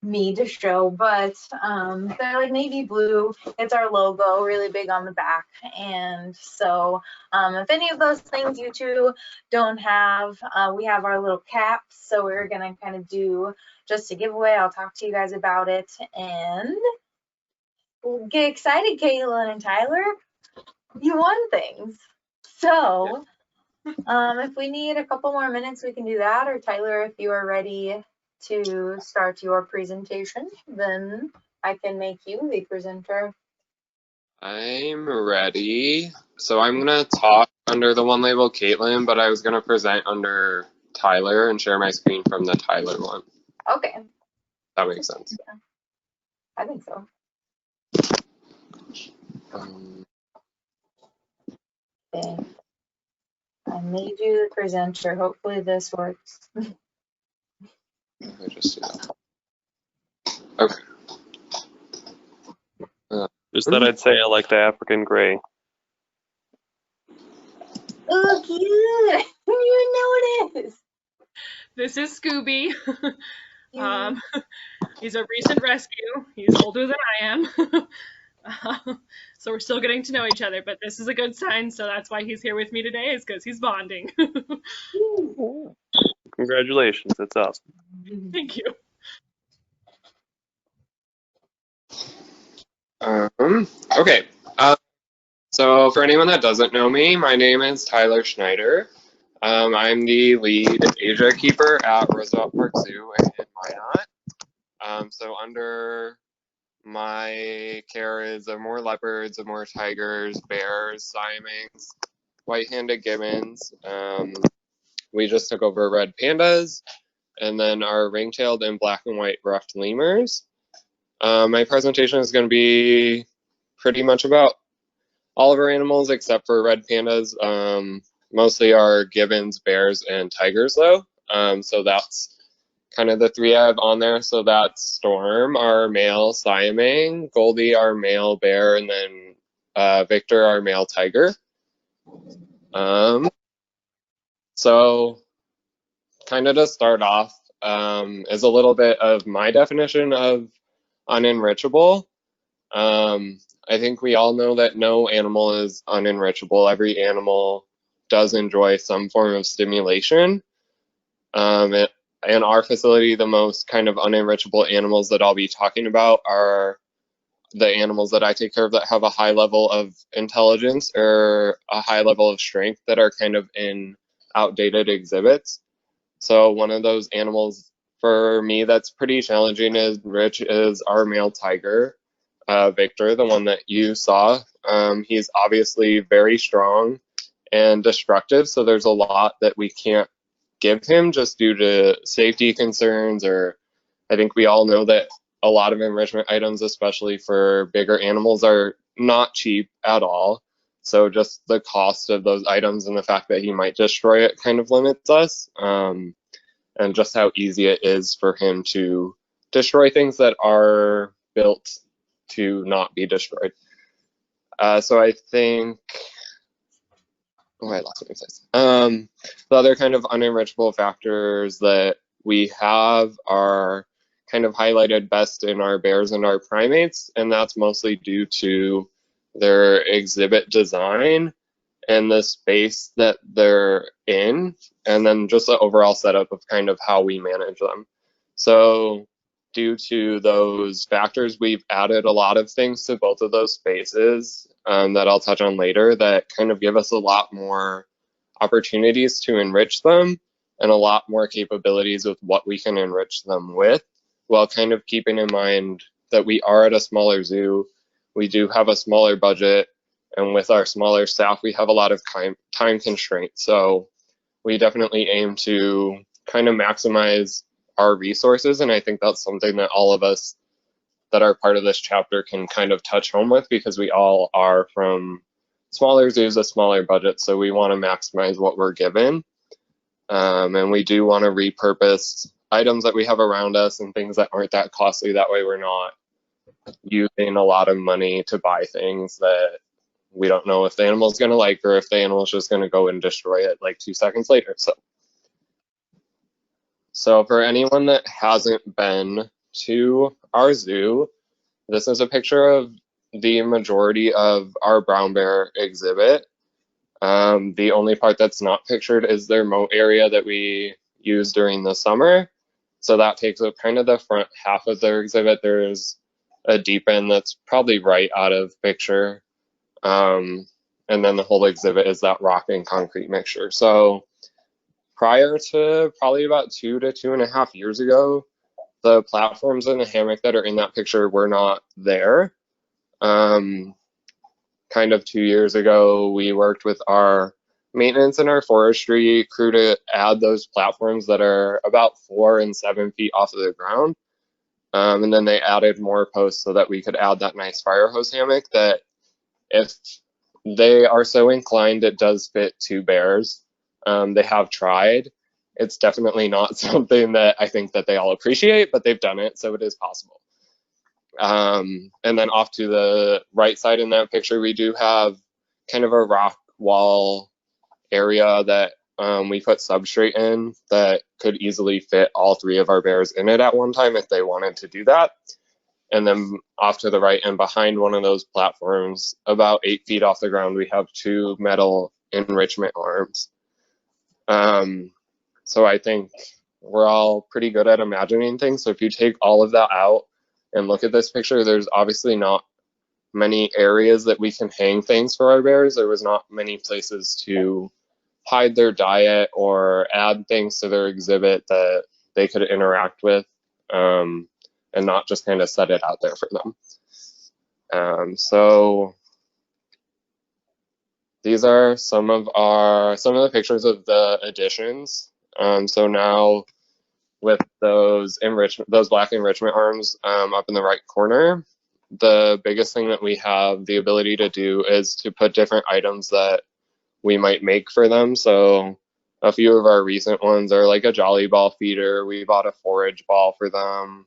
me to show, but they're like navy blue. It's our logo, really big on the back. And so if any of those things you two don't have, we have our little caps. So we're gonna kind of do just a giveaway. I'll talk to you guys about it, and we'll get excited. Caitlin and Tyler, you won things. So if we need a couple more minutes, we can do that. Or Tyler, if you are ready to start your presentation, then I can make you the presenter. I'm ready. So I'm gonna talk under the one labeled Caitlin, but I was gonna present under Tyler and share my screen from the Tyler one. Okay. That makes sense. Yeah, I think so. Okay. I made you the presenter. Hopefully this works. I just do that. Okay. Just that I'd say I like the African gray. Oh, cute! You noticed. This is Scooby. He's a recent rescue. He's older than I am. So we're still getting to know each other, but this is a good sign, so that's why he's here with me today, is because he's bonding. Congratulations, it's awesome. Thank you. Okay. So for anyone that doesn't know me, my name is Tyler Schneider. I'm the lead Asia keeper at Roosevelt Park Zoo in Minot. So under my care is more leopards, more tigers, bears, Siamese, white-handed gibbons. We just took over red pandas, and then our ring-tailed and black and white ruffed lemurs. My presentation is going to be pretty much about all of our animals except for red pandas. Mostly our gibbons, bears, and tigers though. So that's kind of the three I have on there. So that's Storm, our male Siamang, Goldie, our male bear, and then Victor, our male tiger. So kind of to start off is a little bit of my definition of unenrichable. I think we all know that no animal is unenrichable. Every animal does enjoy some form of stimulation. In our facility, the most kind of unenrichable animals that I'll be talking about are the animals that I take care of that have a high level of intelligence or a high level of strength that are kind of in outdated exhibits. So one of those animals for me that's pretty challenging to enrich is our male tiger, Victor, the one that you saw. He's obviously very strong and destructive, so there's a lot that we can't give him just due to safety concerns, or I think we all know that a lot of enrichment items, especially for bigger animals, are not cheap at all. So just the cost of those items and the fact that he might destroy it kind of limits us, and just how easy it is for him to destroy things that are built to not be destroyed. So I think, I lost my place. The other kind of unenrichable factors that we have are kind of highlighted best in our bears and our primates, and that's mostly due to their exhibit design and the space that they're in, and then just the overall setup of kind of how we manage them. So due to those factors, we've added a lot of things to both of those spaces that I'll touch on later that kind of give us a lot more opportunities to enrich them and a lot more capabilities with what we can enrich them with, while kind of keeping in mind that we are at a smaller zoo. We do have a smaller budget, and with our smaller staff, we have a lot of time constraints. So we definitely aim to kind of maximize our resources, and I think that's something that all of us that are part of this chapter can kind of touch home with, because we all are from smaller zoos, a smaller budget, so we want to maximize what we're given. And we do want to repurpose items that we have around us and things that aren't that costly. That way we're not using a lot of money to buy things that we don't know if the animal's going to like, or if the animal's just going to go and destroy it like 2 seconds later. So for anyone that hasn't been to our zoo, this is a picture of the majority of our brown bear exhibit. The only part that's not pictured is their moat area that we use during the summer. So that takes up kind of the front half of their exhibit. There's a deep end that's probably right out of picture. And then the whole exhibit is that rock and concrete mixture. So prior to probably about 2 to 2.5 years ago, the platforms and the hammock that are in that picture were not there. Kind of 2 years ago, we worked with our maintenance and our forestry crew to add those platforms that are about 4 and 7 feet off of the ground. And then they added more posts so that we could add that nice fire hose hammock that, if they are so inclined, it does fit 2 bears. They have tried. It's definitely not something that I think that they all appreciate, but they've done it, so it is possible. And then off to the right side in that picture, we do have kind of a rock wall area that we put substrate in that could easily fit all 3 of our bears in it at one time if they wanted to do that. And then off to the right and behind one of those platforms, about 8 feet off the ground, we have 2 metal enrichment arms. So I think we're all pretty good at imagining things. So if you take all of that out and look at this picture, there's obviously not many areas that we can hang things for our bears. There was not many places to hide their diet or add things to their exhibit that they could interact with, and not just kind of set it out there for them. So these are some of the pictures of the additions. So now with those black enrichment arms up in the right corner, the biggest thing that we have the ability to do is to put different items that we might make for them. So a few of our recent ones are like a jolly ball feeder. We bought a forage ball for them.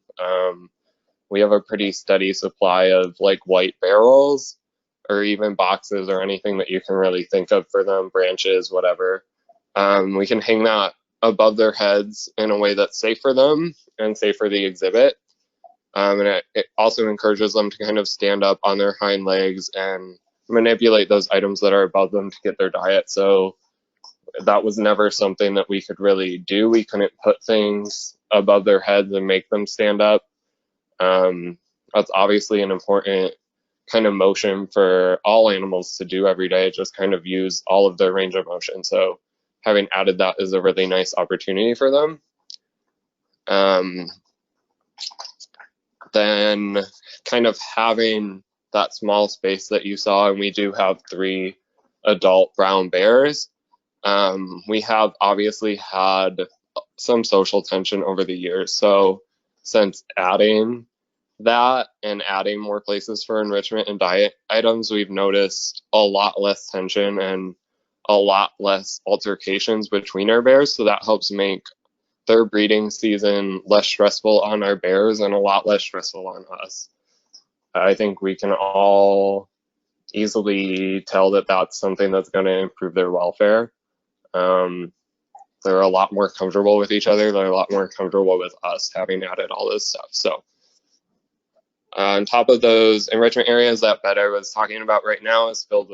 We have a pretty steady supply of like white barrels or even boxes or anything that you can really think of for them, branches, whatever. We can hang that above their heads in a way that's safe for them and safe for the exhibit. And it also encourages them to kind of stand up on their hind legs and manipulate those items that are above them to get their diet. So that was never something that we could really do. We couldn't put things above their heads and make them stand up. That's obviously an important kind of motion for all animals to do every day, just kind of use all of their range of motion. So having added that is a really nice opportunity for them. Then kind of having that small space that you saw, and we do have 3 adult brown bears. We have obviously had some social tension over the years. So since adding that and adding more places for enrichment and diet items, we've noticed a lot less tension and a lot less altercations between our bears. So that helps make their breeding season less stressful on our bears and a lot less stressful on us. I think we can all easily tell that that's something that's going to improve their welfare. They're a lot more comfortable with each other. They're a lot more comfortable with us having added all this stuff. So on top of those enrichment areas, that bed I was talking about right now is filled with